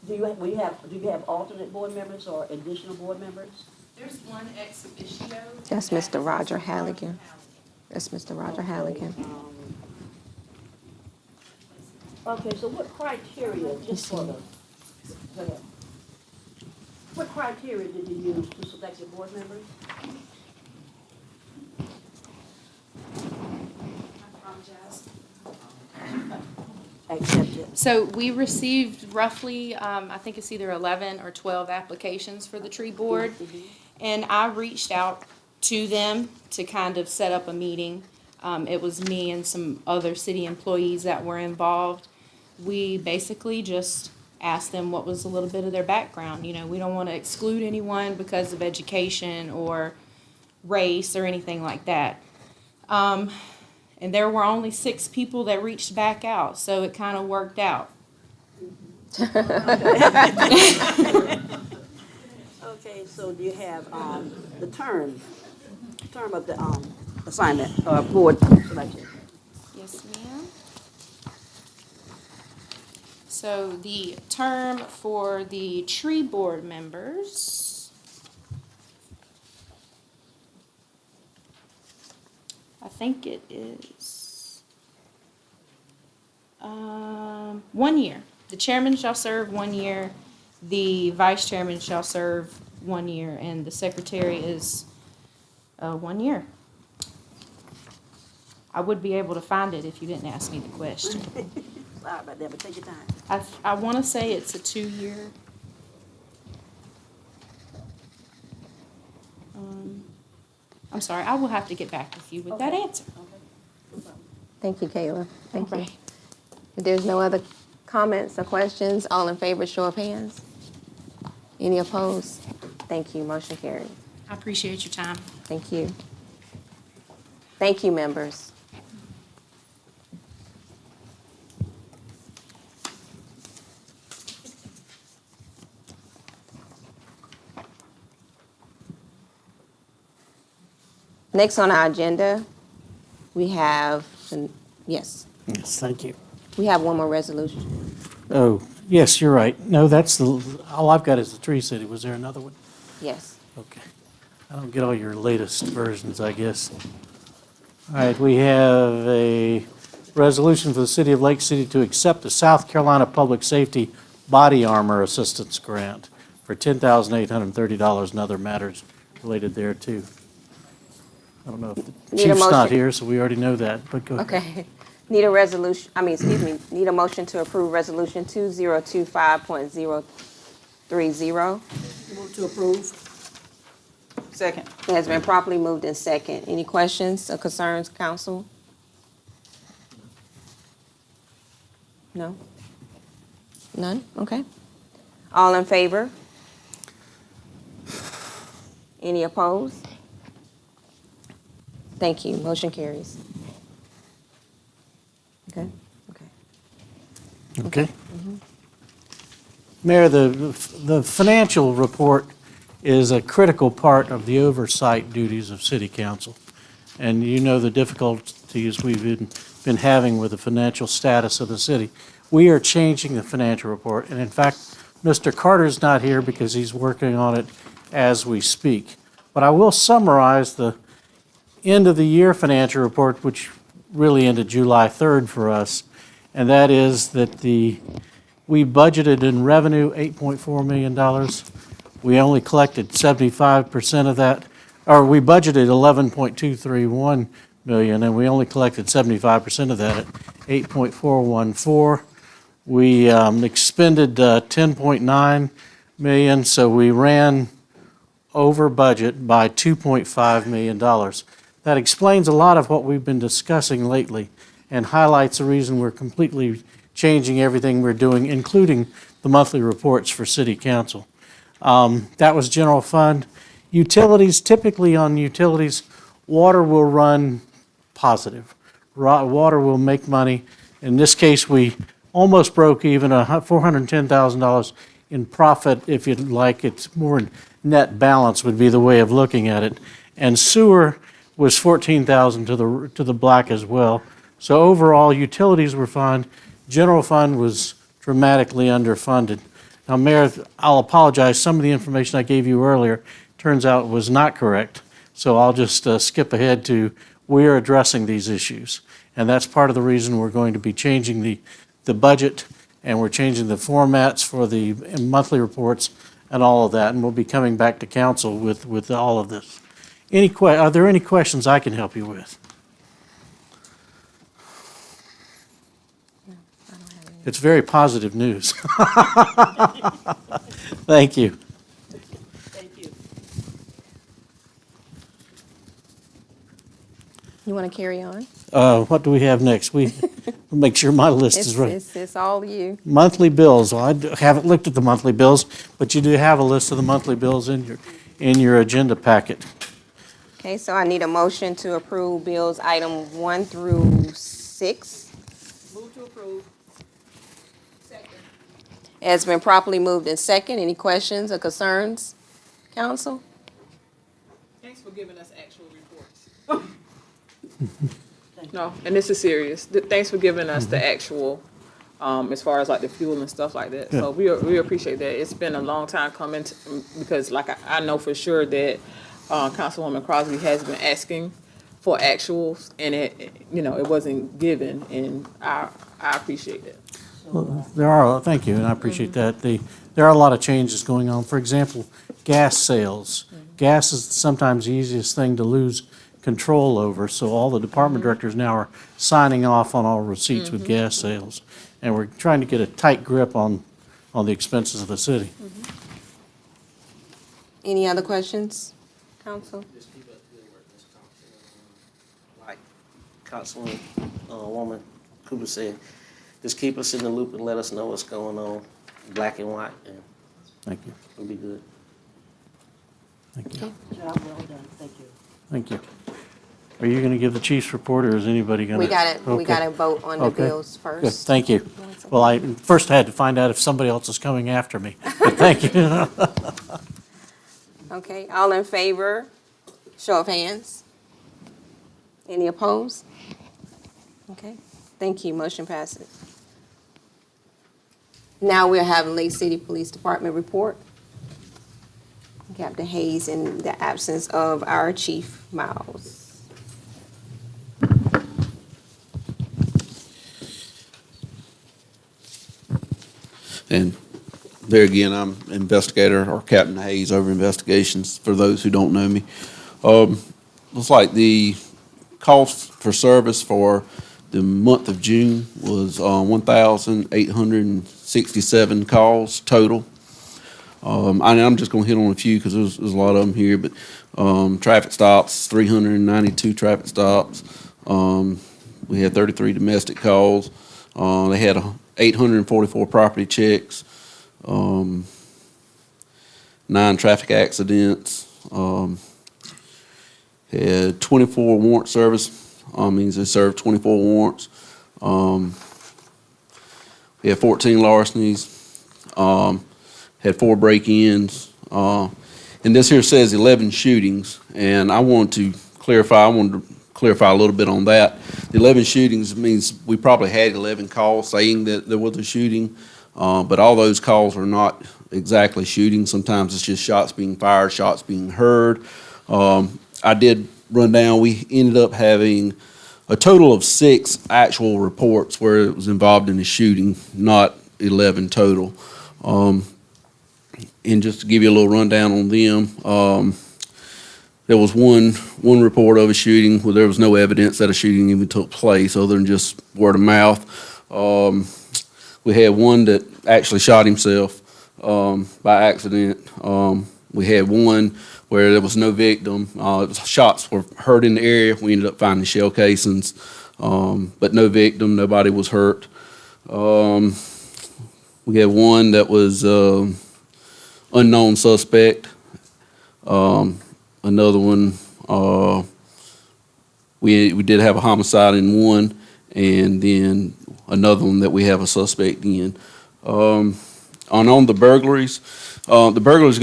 do you have alternate board members or additional board members? There's one ex officio. That's Mr. Roger Halligan. That's Mr. Roger Halligan. Okay, so what criteria, just for the, go ahead. What criteria did you use to select your board members? Accepted. So we received roughly, I think it's either 11 or 12 applications for the tree board. And I reached out to them to kind of set up a meeting. It was me and some other city employees that were involved. We basically just asked them what was a little bit of their background. You know, we don't want to exclude anyone because of education or race or anything like that. And there were only 6 people that reached back out, so it kind of worked out. Okay, so do you have the term of the assignment, board selection? Yes, ma'am. So the term for the tree board members, I think it is 1 year. The chairman shall serve 1 year, the vice chairman shall serve 1 year, and the secretary is 1 year. I would be able to find it if you didn't ask me the question. Sorry about that, but take your time. I want to say it's a 2-year. I'm sorry, I will have to get back with you with that answer. Thank you, Kayla. Thank you. All right. If there's no other comments or questions, all in favor, show of hands. Any opposed? Thank you, motion carries. I appreciate your time. Thank you. Thank you, members. Next on our agenda, we have, yes, Yes, thank you. we have one more resolution. Oh, yes, you're right. No, that's all I've got is the Tree City. Was there another one? Yes. Okay. I don't get all your latest versions, I guess. All right, we have a resolution for the City of Lake City to accept the South Carolina Public Safety Body Armor Assistance Grant for $10,830 and other matters related thereto. I don't know if the Need a chief's not motion. here, so we already know that, but go ahead. Okay. Need a resolution, need a motion to approve resolution 2025.030. Move to approve. Second. It has been properly moved in second. Any questions or concerns, council? No? None? Okay. All in favor? Any opposed? Thank you. Motion carries. Okay, okay. Okay. Mayor, the financial report is a critical part of the oversight duties of city council. And you know the difficulties we've been having with the financial status of the city. We are changing the financial report, and in fact, Mr. Carter's not here because he's working on it as we speak. But I will summarize the end of the year financial report, which really ended July 3rd for us, and that is that we budgeted in revenue $8.4 million. We only collected 75% of that, or we budgeted 11.231 million, and we only collected 75% of that at 8.414. We expended 10.9 million, so we ran over budget by $2.5 million. That explains a lot of what we've been discussing lately and highlights the reason we're completely changing everything we're doing, including the monthly reports for city council. That was general fund. Utilities, typically on utilities, water will run positive. Water will make money. In this case, we almost broke even, $410,000 in profit, if you'd like. It's more net balance would be the way of looking at it. And sewer was 14,000 to the black as well. So overall, utilities were fine. General fund was dramatically underfunded. Now, Mayor, I'll apologize. Some of the information I gave you earlier turns out was not correct. So I'll just skip ahead to we're addressing these issues. And that's part of the reason we're going to be changing the budget, and we're changing the formats for the monthly reports and all of that. And we'll be coming back to council with all of this. Are there any questions I can help you with? It's very positive news. Thank you. Thank you. You want to carry on? What do we have next? We'll make sure my list is right. It's all you. Monthly bills. Well, I haven't looked at the monthly bills, but you do have a list of the monthly bills in your agenda packet. Okay, so I need a motion to approve bills item 1 through 6. Move to approve. It's been properly moved in second. Any questions or concerns, council? Thanks for giving us actual reports. No, and this is serious. Thanks for giving us the actual, as far as like the fuel and stuff like that. So we appreciate that. It's been a long time coming because like I know for sure that Councilwoman Crosby has been asking for actuals and it wasn't given, and I appreciate it. Thank you, and I appreciate that. There are a lot of changes going on. For example, gas sales. Gas is sometimes the easiest thing to lose control over, so all the department directors now are signing off on all receipts with gas sales. And we're trying to get a tight grip on the expenses of the city. Any other questions, council? Just keep up the good work, Ms. Thompson. Like Councilwoman, Woman Cooper said, just keep us in the loop and let us know what's going on, black and white, and Thank you. it'll be good. Thank you. Job well done, thank you. Thank you. Are you going to give the chief's report, or is anybody going to? We got to vote on the Okay. bills Good, first. thank you. Well, I first had to find out if somebody else is coming after me, but thank you. Okay, all in favor? Show of hands. Any opposed? Okay, thank you. Motion passes. Now we'll have Lake City Police Department report. Captain Hayes in the absence of our Chief Miles. And there again, I'm investigator, or Captain Hayes over investigations, for those who don't know me. Looks like the cost for service for the month of June was 1,867 calls total. I'm just gonna hit on a few because there's a lot of them here, but traffic stops, 392 traffic stops. We had 33 domestic calls. They had 844 property checks, 9 traffic accidents, had 24 warrant service, means they served 24 warrants. We had 14 larcenies, had 4 break-ins, and this here says 11 shootings, and I wanted to clarify a little bit on that. The 11 shootings means we probably had 11 calls saying that there was a shooting, but all those calls are not exactly shootings. Sometimes it's just shots being fired, shots being heard. I did run down, we ended up having a total of 6 actual reports where it was involved in a shooting, not 11 total. And just to give you a little rundown on them, there was one report of a shooting where there was no evidence that a shooting even took place other than just word of mouth. We had one that actually shot himself by accident. We had one where there was no victim. Shots were heard in the area. We ended up finding shell casings, but no victim. Nobody was hurt. We had one that was unknown suspect. Another one, we did have a homicide in one, and then another one that we have a suspect in. On the burglaries go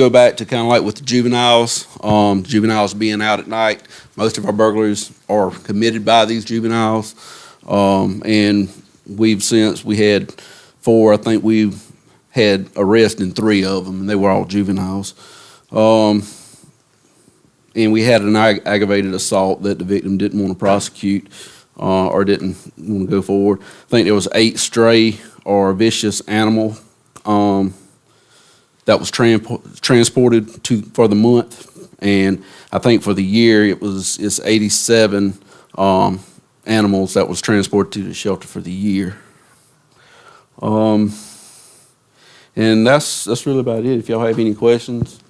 back to kind of like with the juveniles. Juveniles being out at night. Most of our burglaries are committed by these juveniles, and we had 4. I think we had arrests in 3 of them, and they were all juveniles. And we had an aggravated assault that the victim didn't want to prosecute or didn't want to go forward. I think there was 8 stray or vicious animal that was transported for the month, and I think for the year it's 87 animals that was transported to the shelter for the year. And that's really about it. If y'all have any questions.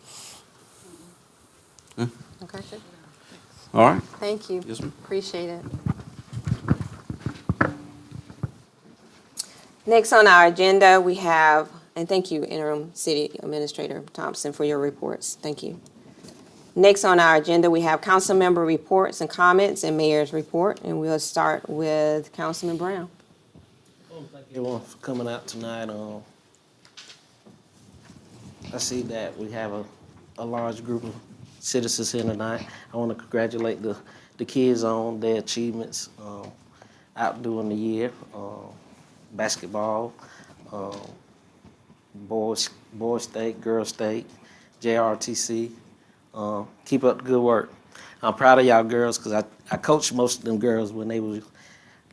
Okay, All right. thank you. Yes, ma'am. Appreciate it. Next on our agenda, we have, and thank you, Interim City Administrator Thompson, for your reports. Thank you. Next on our agenda, we have council member reports and comments and mayor's report, and we'll start with Councilman Brown. Thank everyone for coming out tonight. I see that we have a large group of citizens here tonight. I want to congratulate the kids on their achievements out during the year. Basketball, boys state, girls state, JRTC. Keep up the good work. I'm proud of y'all girls because I coached most of them girls when they were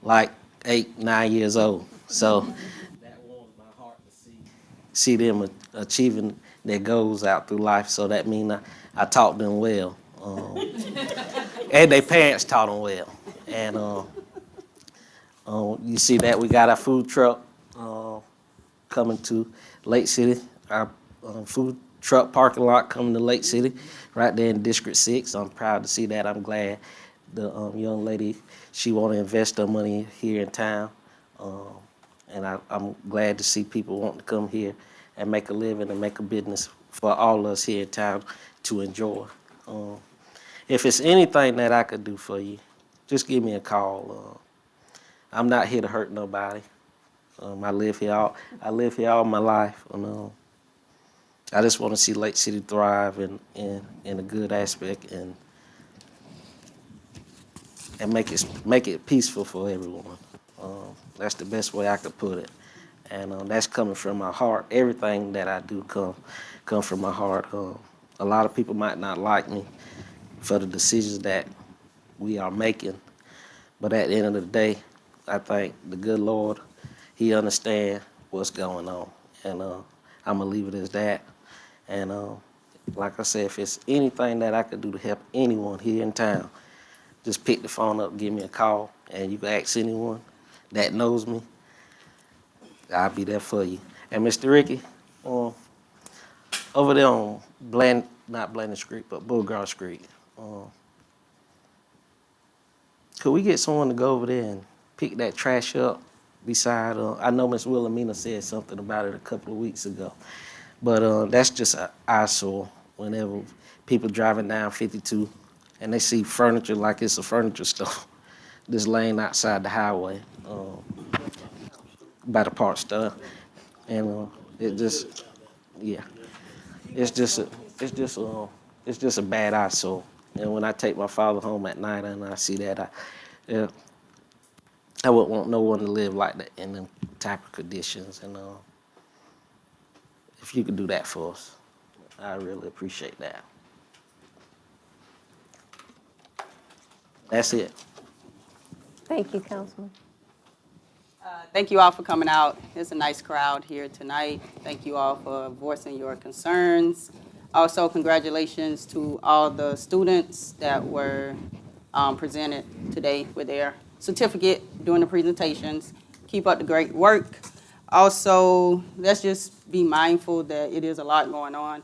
like 8, 9 years old. So that warms my heart to see them achieving their goals out through life. So that means I taught them well. And their parents taught them well. And you see that we got our food truck coming to Lake City. Our food truck parking lot coming to Lake City, right there in District 6. I'm proud to see that. I'm glad the young lady, she want to invest her money here in town. And I'm glad to see people wanting to come here and make a living and make a business for all of us here in town to enjoy. If it's anything that I could do for you, just give me a call. I'm not here to hurt nobody. I live here all my life. And, I just want to see Lake City thrive in a good aspect and make it peaceful for everyone. That's the best way I could put it. And that's coming from my heart. Everything that I do come from my heart. A lot of people might not like me for the decisions that we are making, but at the end of the day, I think the good Lord, He understands what's going on, and I'm gonna leave it as that. And like I said, if it's anything that I could do to help anyone here in town, just pick the phone up, give me a call, and you can ask anyone that knows me. I'll be there for you. And Mr. Ricky, over there on not Blandon Street, but Beauregard Street, could we get someone to go over there and pick that trash up beside, I know Miss Wilhelmina said something about it a couple of weeks ago, but that's just an eyesore whenever people driving down 52 and they see furniture like it's a furniture store just laying outside the highway by the parts store. And it just, yeah, it's just a bad eyesore. And when I take my father home at night and I see that, I wouldn't want no one to live like that in them type of conditions. And if you could do that for us, I really appreciate that. That's it. Thank you, Councilman. Thank you all for coming out. It's a nice crowd here tonight. Thank you all for voicing your concerns. Also, congratulations to all the students that were presented today with their certificate during the presentations. Keep up the great work. Also, let's just be mindful that it is a lot going on.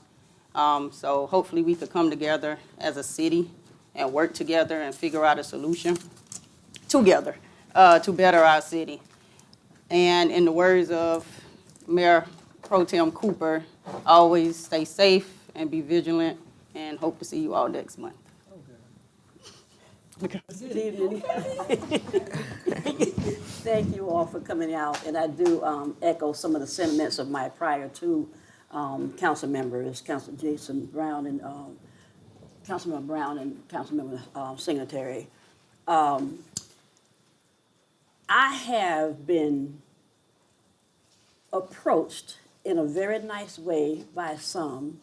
So hopefully we could come together as a city and work together and figure out a solution together to better our city. And in the words of Mayor Pro Tem Cooper, always stay safe and be vigilant, and hope to see you all next month. Good evening. Thank you all for coming out, and I do echo some of the sentiments of my prior two council members, Councilman Jason Brown and Councilmember Brown and Councilmember Singletary. I have been approached in a very nice way by some.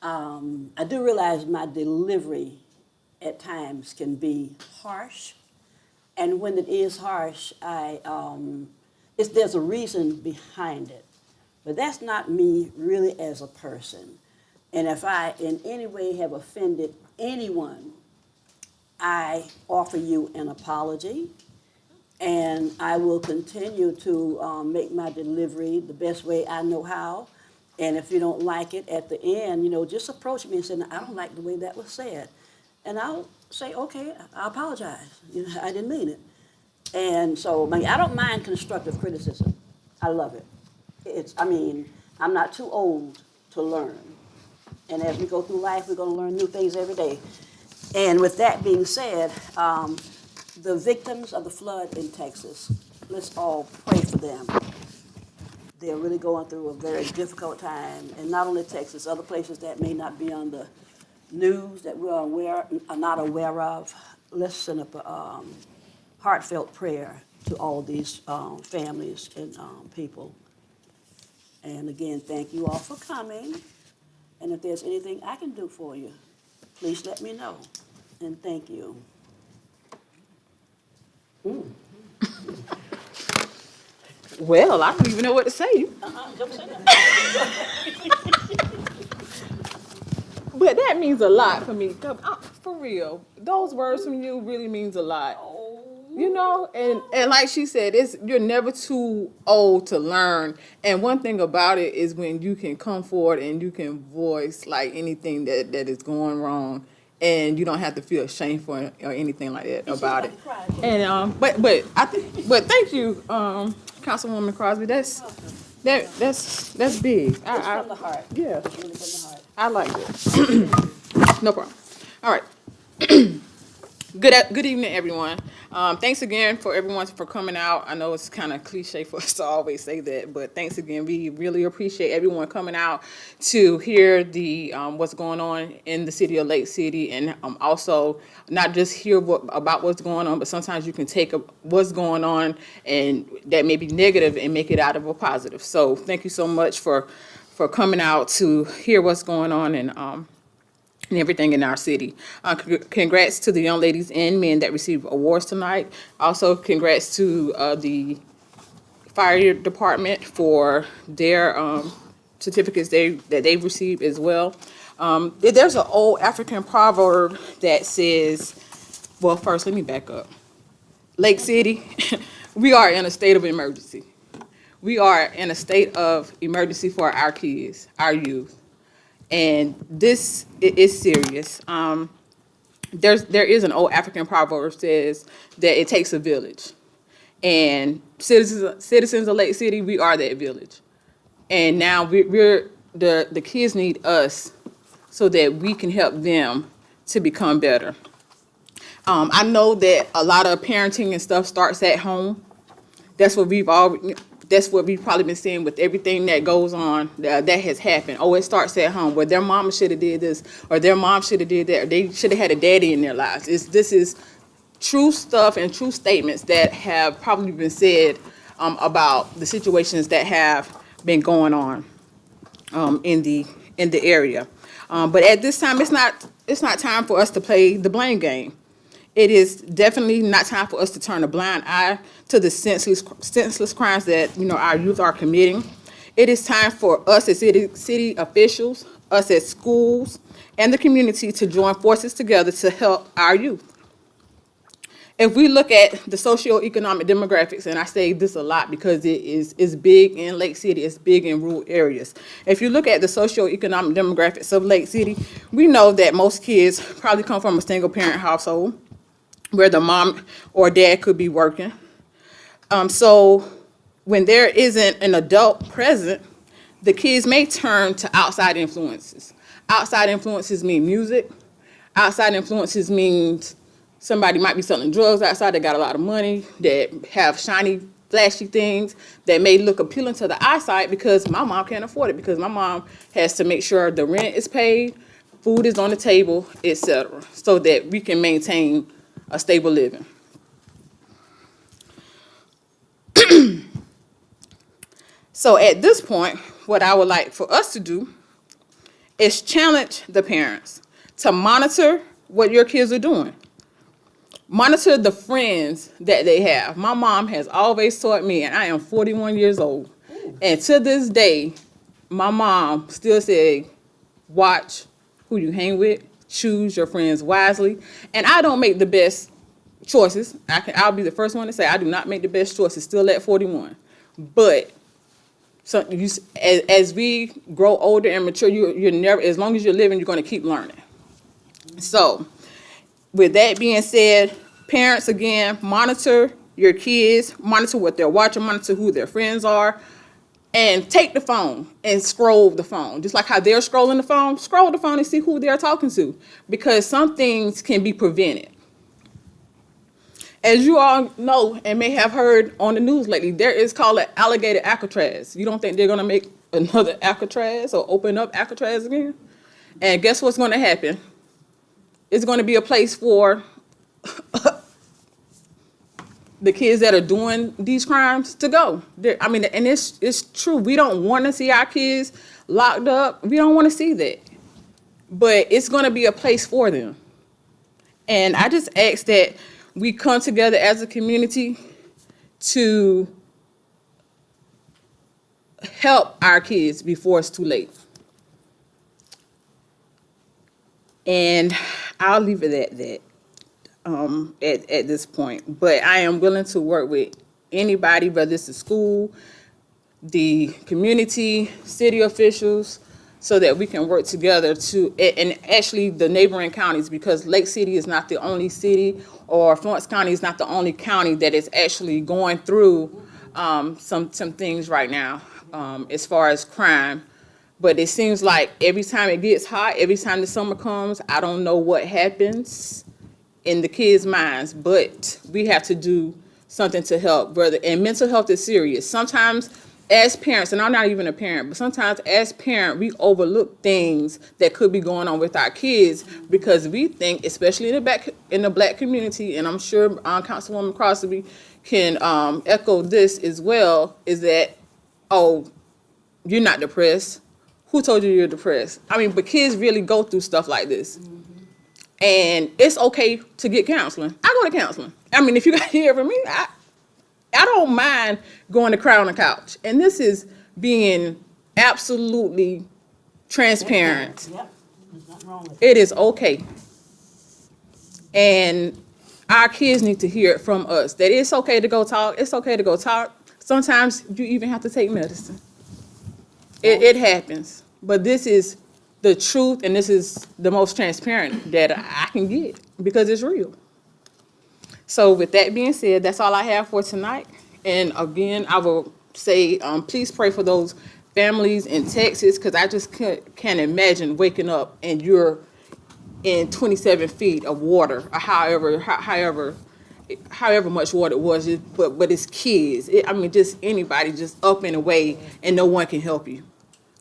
I do realize my delivery at times can be harsh, and when it is harsh, there's a reason behind it. But that's not me really as a person. And if I in any way have offended anyone, I offer you an apology. And I will continue to make my delivery the best way I know how. And if you don't like it at the end, just approach me and say, I don't like the way that was said. And I'll say, okay, I apologize. I didn't mean it. And so, I don't mind constructive criticism. I love it. I'm not too old to learn. And as we go through life, we're going to learn new things every day. And with that being said, the victims of the flood in Texas, let's all pray for them. they're really going through a very difficult time, and not only Texas, other places that may not be on the news that are not aware of. Let's send up a heartfelt prayer to all these families and people. And again, thank you all for coming. And if there's anything I can do for you, please let me know. And thank you. Well, I don't even know what to say. Don't say that. But that means a lot for me. For real. Those words from you really means a lot. You know, and like she said, you're never too old to learn. And one thing about it is when you can come forward and you can voice like anything that is going wrong, and you don't have to feel ashamed for it or anything like that about it. And but thank you, Councilwoman Crosby. That's big. It's from the heart. Yeah, It's really from the heart. I like it. No problem. All right. Good evening, everyone. Thanks again for everyone for coming out. I know it's kind of cliche for us to always say that, but thanks again. We really appreciate everyone coming out to hear the what's going on in the city of Lake City, and also not just hear about what's going on, but sometimes you can take what's going on and that may be negative and make it out of a positive. So thank you so much for coming out to hear what's going on and everything in our city. Congrats to the young ladies and men that received awards tonight. Also, congrats to the fire department for their certificates that they've received as well. There's an old African proverb that says, well, first, let me back up. Lake City, we are in a state of emergency. We are in a state of emergency for our kids, our youth. And this is serious. There is an old African proverb that says that it takes a village. And citizens of Lake City, we are that village. And now the kids need us so that we can help them to become better. I know that a lot of parenting and stuff starts at home. That's what we've probably been seeing with everything that goes on that has happened. Oh, it starts at home, where their mama should have did this, or their mom should have did that, or they should have had a daddy in their lives. This is true stuff and true statements that have probably been said about the situations that have been going on in the area. But at this time, it's not time for us to play the blame game. It is definitely not time for us to turn a blind eye to the senseless crimes that our youth are committing. It is time for us as city officials, us as schools, and the community to join forces together to help our youth. If we look at the socioeconomic demographics, and I say this a lot because it's big in Lake City, it's big in rural areas. If you look at the socioeconomic demographics of Lake City, we know that most kids probably come from a single parent household where the mom or dad could be working. So when there isn't an adult present, the kids may turn to outside influences. Outside influences mean music. Outside influences means somebody might be selling drugs outside that got a lot of money, that have shiny, flashy things that may look appealing to the eyesight because my mom can't afford it, because my mom has to make sure the rent is paid, food is on the table, etc., so that we can maintain a stable living. So at this point, what I would like for us to do is challenge the parents to monitor what your kids are doing. Monitor the friends that they have. My mom has always taught me, and I am 41 years old, and to this day, my mom still says, watch who you hang with, choose your friends wisely. And I don't make the best choices. I'll be the first one to say I do not make the best choices still at 41. But as we grow older and mature, you're never, as long as you're living, you're going to keep learning. So with that being said, parents, again, monitor your kids, monitor what they're watching, monitor who their friends are, and take the phone and scroll the phone. Just like how they're scrolling the phone, scroll the phone and see who they're talking to, because some things can be prevented. As you all know and may have heard on the news lately, there is called an alligator Alcatraz. You don't think they're gonna make another Alcatraz or open up Alcatraz again? And guess what's gonna happen? It's gonna be a place for the kids that are doing these crimes to go. I mean, and it's true. We don't want to see our kids locked up. We don't want to see that. But it's going to be a place for them. And I just ask that we come together as a community to help our kids before it's too late. And I'll leave it at that. At this point, but I am willing to work with anybody, whether it's the school, the community, city officials, so that we can work together and actually the neighboring counties, because Lake City is not the only city, or Florence County is not the only county that is actually going through some things right now as far as crime. But it seems like every time it gets hot, every time the summer comes, I don't know what happens in the kids' minds, but we have to do something to help, brother. And mental health is serious. Sometimes as parents, and I'm not even a parent, but sometimes as parents, we overlook things that could be going on with our kids because we think, especially in the black community, and I'm sure Councilwoman Crosby can echo this as well, is that, oh, you're not depressed. Who told you you're depressed? I mean, but kids really go through stuff like this. And it's okay to get counseling. I go to counseling. I mean, if you got to hear from me, I don't mind going to cry on the couch. And this is being absolutely transparent. Yep, there's nothing wrong with it. It is okay. And our kids need to hear it from us, that it's okay to go talk. It's okay to go talk. Sometimes you even have to take medicine. It happens. But this is the truth, and this is the most transparent that I can get because it's real. So with that being said, that's all I have for tonight. And again, I will say, please pray for those families in Texas, because I just can't imagine waking up and you're in 27 feet of water, or however much water it was, but it's kids. I mean, just anybody just up and away, and no one can help you.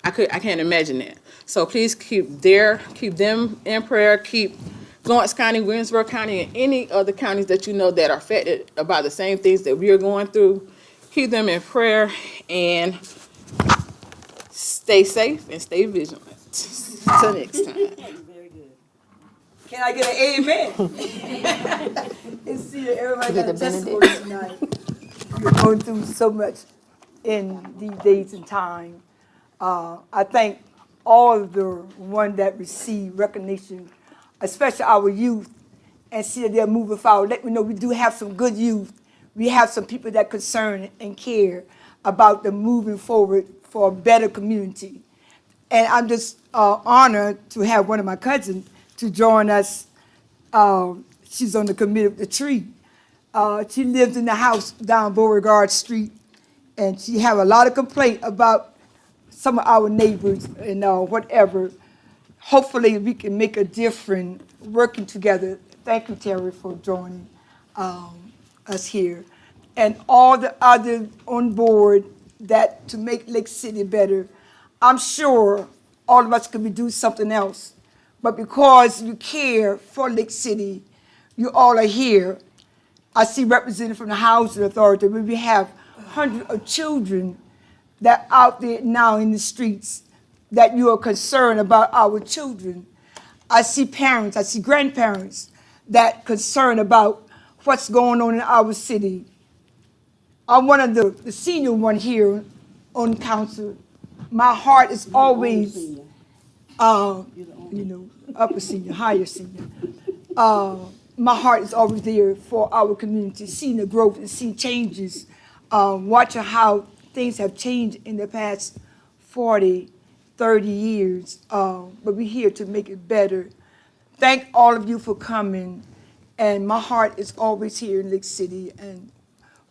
I can't imagine that. So please keep them in prayer. Keep Florence County, Williamsburg County, and any other counties that you know that are affected by the same things that we are going through. Keep them in prayer and stay safe and stay vigilant. Till next time. Very good. Can I get an amen? And see that everybody got a testimony tonight. We're going through so much in these days and time. I thank all of the one that receive recognition, especially our youth, and see that they're moving forward. Let me know we do have some good youth. We have some people that concern and care about the moving forward for a better community. And I'm just honored to have one of my cousins to join us. She's on the committee of the tree. She lives in the house down Beauregard Street, and she have a lot of complaint about some of our neighbors and whatever. Hopefully we can make a difference working together. Thank you, Terry, for joining us here. And all the others on board that to make Lake City better. I'm sure all of us could do something else, but because you care for Lake City, you all are here. I see representatives from the Housing Authority, where we have hundreds of children that are out there now in the streets, that you are concerned about our children. I see parents, I see grandparents that concerned about what's going on in our city. I'm one of the senior one here on council. My heart is always, upper senior, higher senior. My heart is always there for our community, seeing the growth and seeing changes, watching how things have changed in the past 40, 30 years, but we're here to make it better. Thank all of you for coming, and my heart is always here in Lake City, and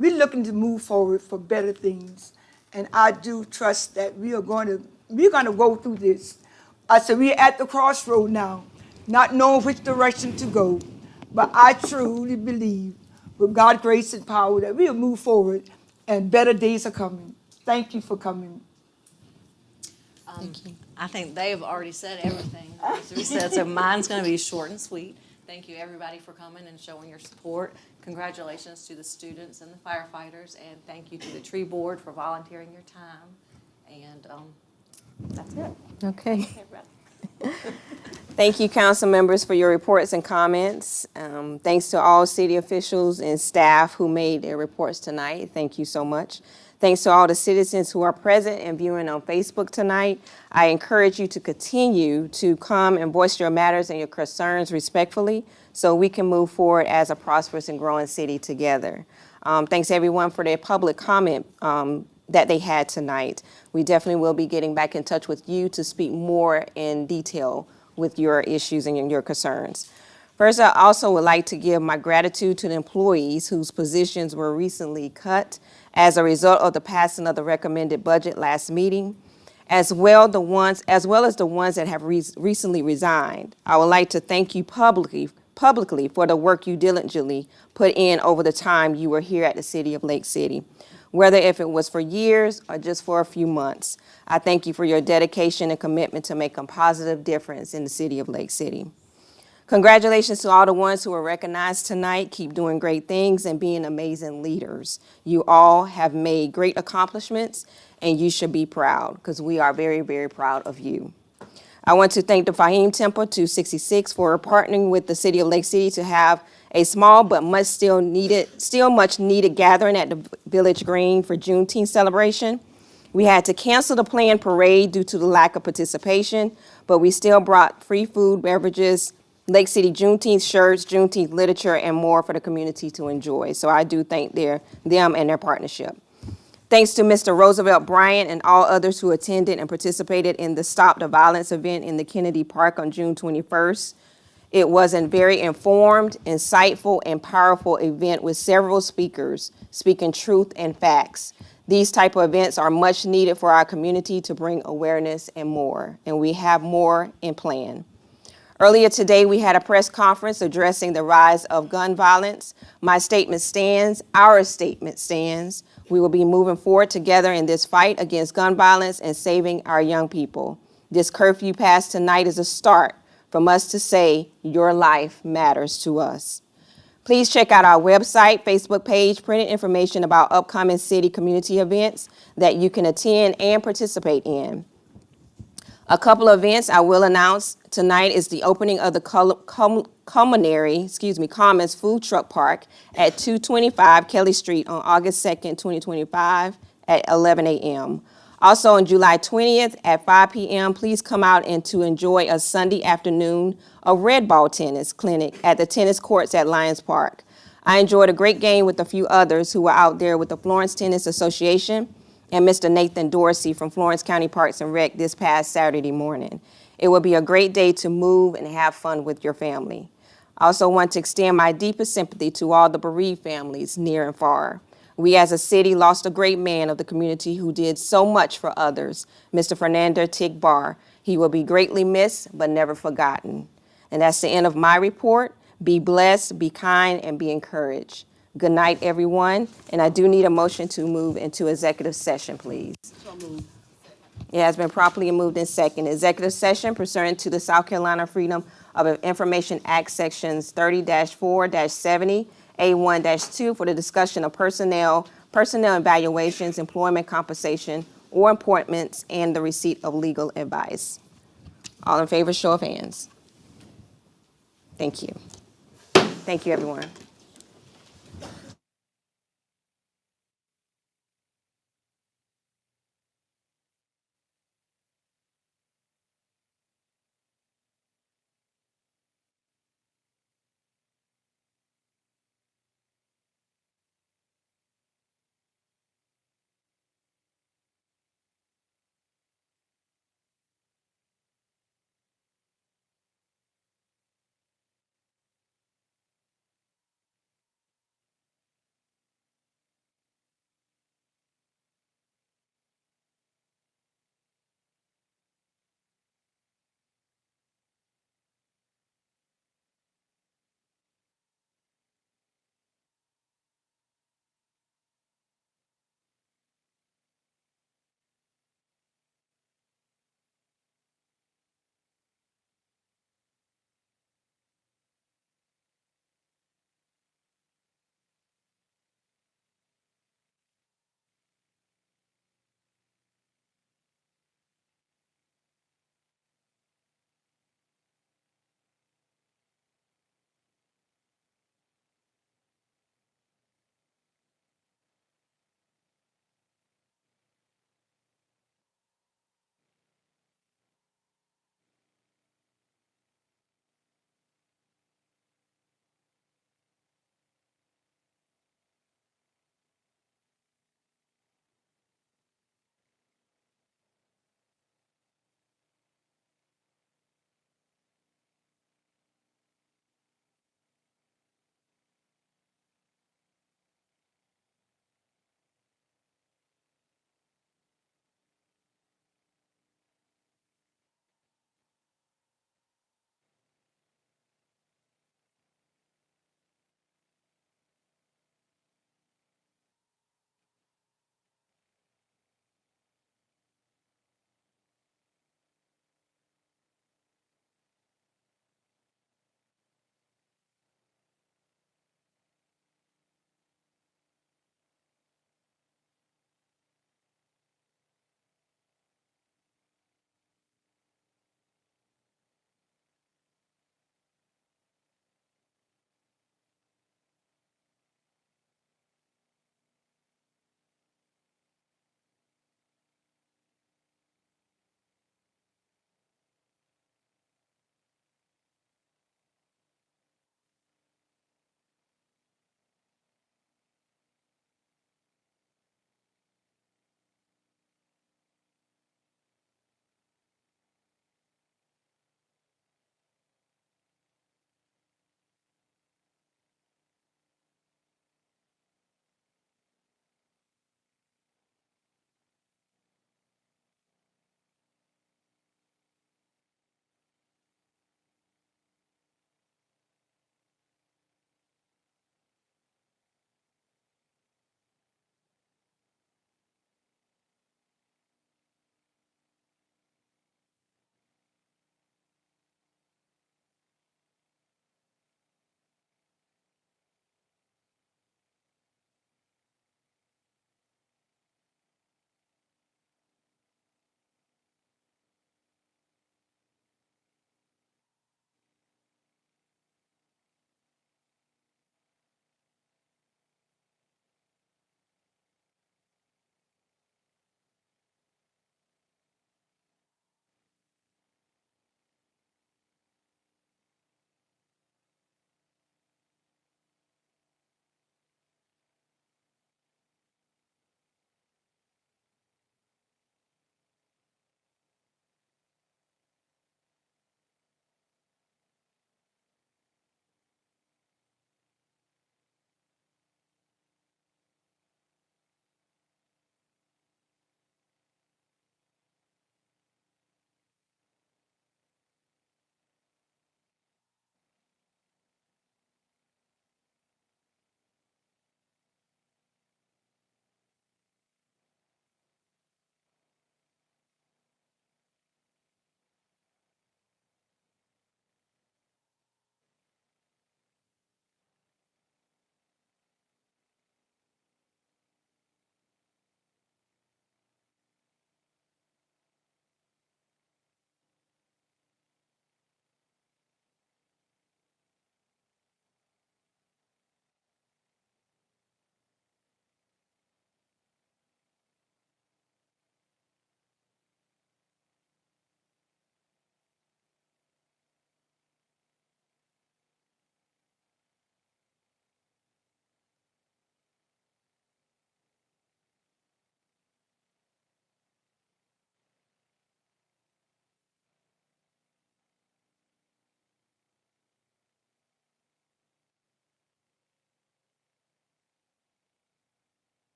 we're looking to move forward for better things, and I do trust that we're going to go through this. I said we're at the crossroad now, not knowing which direction to go, but I truly believe with God's grace and power, that we'll move forward and better days are coming. Thank you for coming. I think they have already said everything, as we said, so mine's going to be short and sweet. Thank you, everybody, for coming and showing your support. Congratulations to the students and the firefighters, and thank you to the tree board for volunteering your time. And that's it. Okay. Thank you, council members, for your reports and comments. Thanks to all city officials and staff who made their reports tonight. Thank you so much. Thanks to all the citizens who are present and viewing on Facebook tonight. I encourage you to continue to come and voice your matters and your concerns respectfully so we can move forward as a prosperous and growing city together. Thanks everyone for their public comment that they had tonight. We definitely will be getting back in touch with you to speak more in detail with your issues and your concerns. First, I also would like to give my gratitude to the employees whose positions were recently cut as a result of the passing of the recommended budget last meeting, as well as the ones that have recently resigned. I would like to thank you publicly for the work you diligently put in over the time you were here at the City of Lake City, whether if it was for years or just for a few months. I thank you for your dedication and commitment to make a positive difference in the City of Lake City. Congratulations to all the ones who were recognized tonight. Keep doing great things and being amazing leaders. You all have made great accomplishments, and you should be proud, because we are very, very proud of you. I want to thank the Fahim Temple 266 for partnering with the City of Lake City to have a small but much needed gathering at the Village Green for Juneteenth celebration. We had to cancel the planned parade due to the lack of participation, but we still brought free food, beverages, Lake City Juneteenth shirts, Juneteenth literature, and more for the community to enjoy. So I do thank them and their partnership. Thanks to Mr. Roosevelt Bryant and all others who attended and participated in the Stop the Violence event in the Kennedy Park on June 21st. It was a very informed, insightful, and powerful event with several speakers speaking truth and facts. These type of events are much needed for our community to bring awareness and more, and we have more in plan. Earlier today, we had a press conference addressing the rise of gun violence. My statement stands, our statement stands. We will be moving forward together in this fight against gun violence and saving our young people. This curfew passed tonight is a start from us to say your life matters to us. Please check out our website, Facebook page, printed information about upcoming city community events that you can attend and participate in. A couple of events I will announce tonight is the opening of the Commons Food Truck Park at 225 Kelly Street on August 2nd, 2025 at 11 a.m. Also on July 20th at 5 p.m., please come out and to enjoy a Sunday afternoon of red ball tennis clinic at the tennis courts at Lions Park. I enjoyed a great game with a few others who were out there with the Florence Tennis Association and Mr. Nathan Dorsey from Florence County Parks and Rec this past Saturday morning. It will be a great day to move and have fun with your family. I also want to extend my deepest sympathy to all the bereaved families near and far. We as a city lost a great man of the community who did so much for others, Mr. Fernando Tig Barr. He will be greatly missed, but never forgotten. And that's the end of my report. Be blessed, be kind, and be encouraged. Good night, everyone. And I do need a motion to move into executive session, please. It has been properly moved in second. Executive session pursuant to the South Carolina Freedom of Information Act, Sections 30-4-70, A1-2 for the discussion of personnel evaluations, employment compensation, or appointments, and the receipt of legal advice. All in favor, show of hands. Thank you. Thank you, everyone.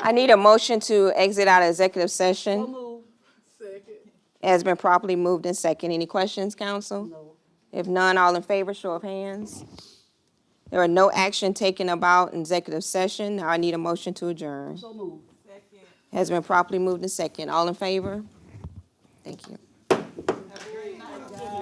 I need a motion to exit out of executive session. Move. Has been properly moved in second. Any questions, council? No. If none, all in favor, show of hands. There are no action taken about executive session. Now I need a motion to adjourn. So move. Has been properly moved in second. All in favor? Thank you.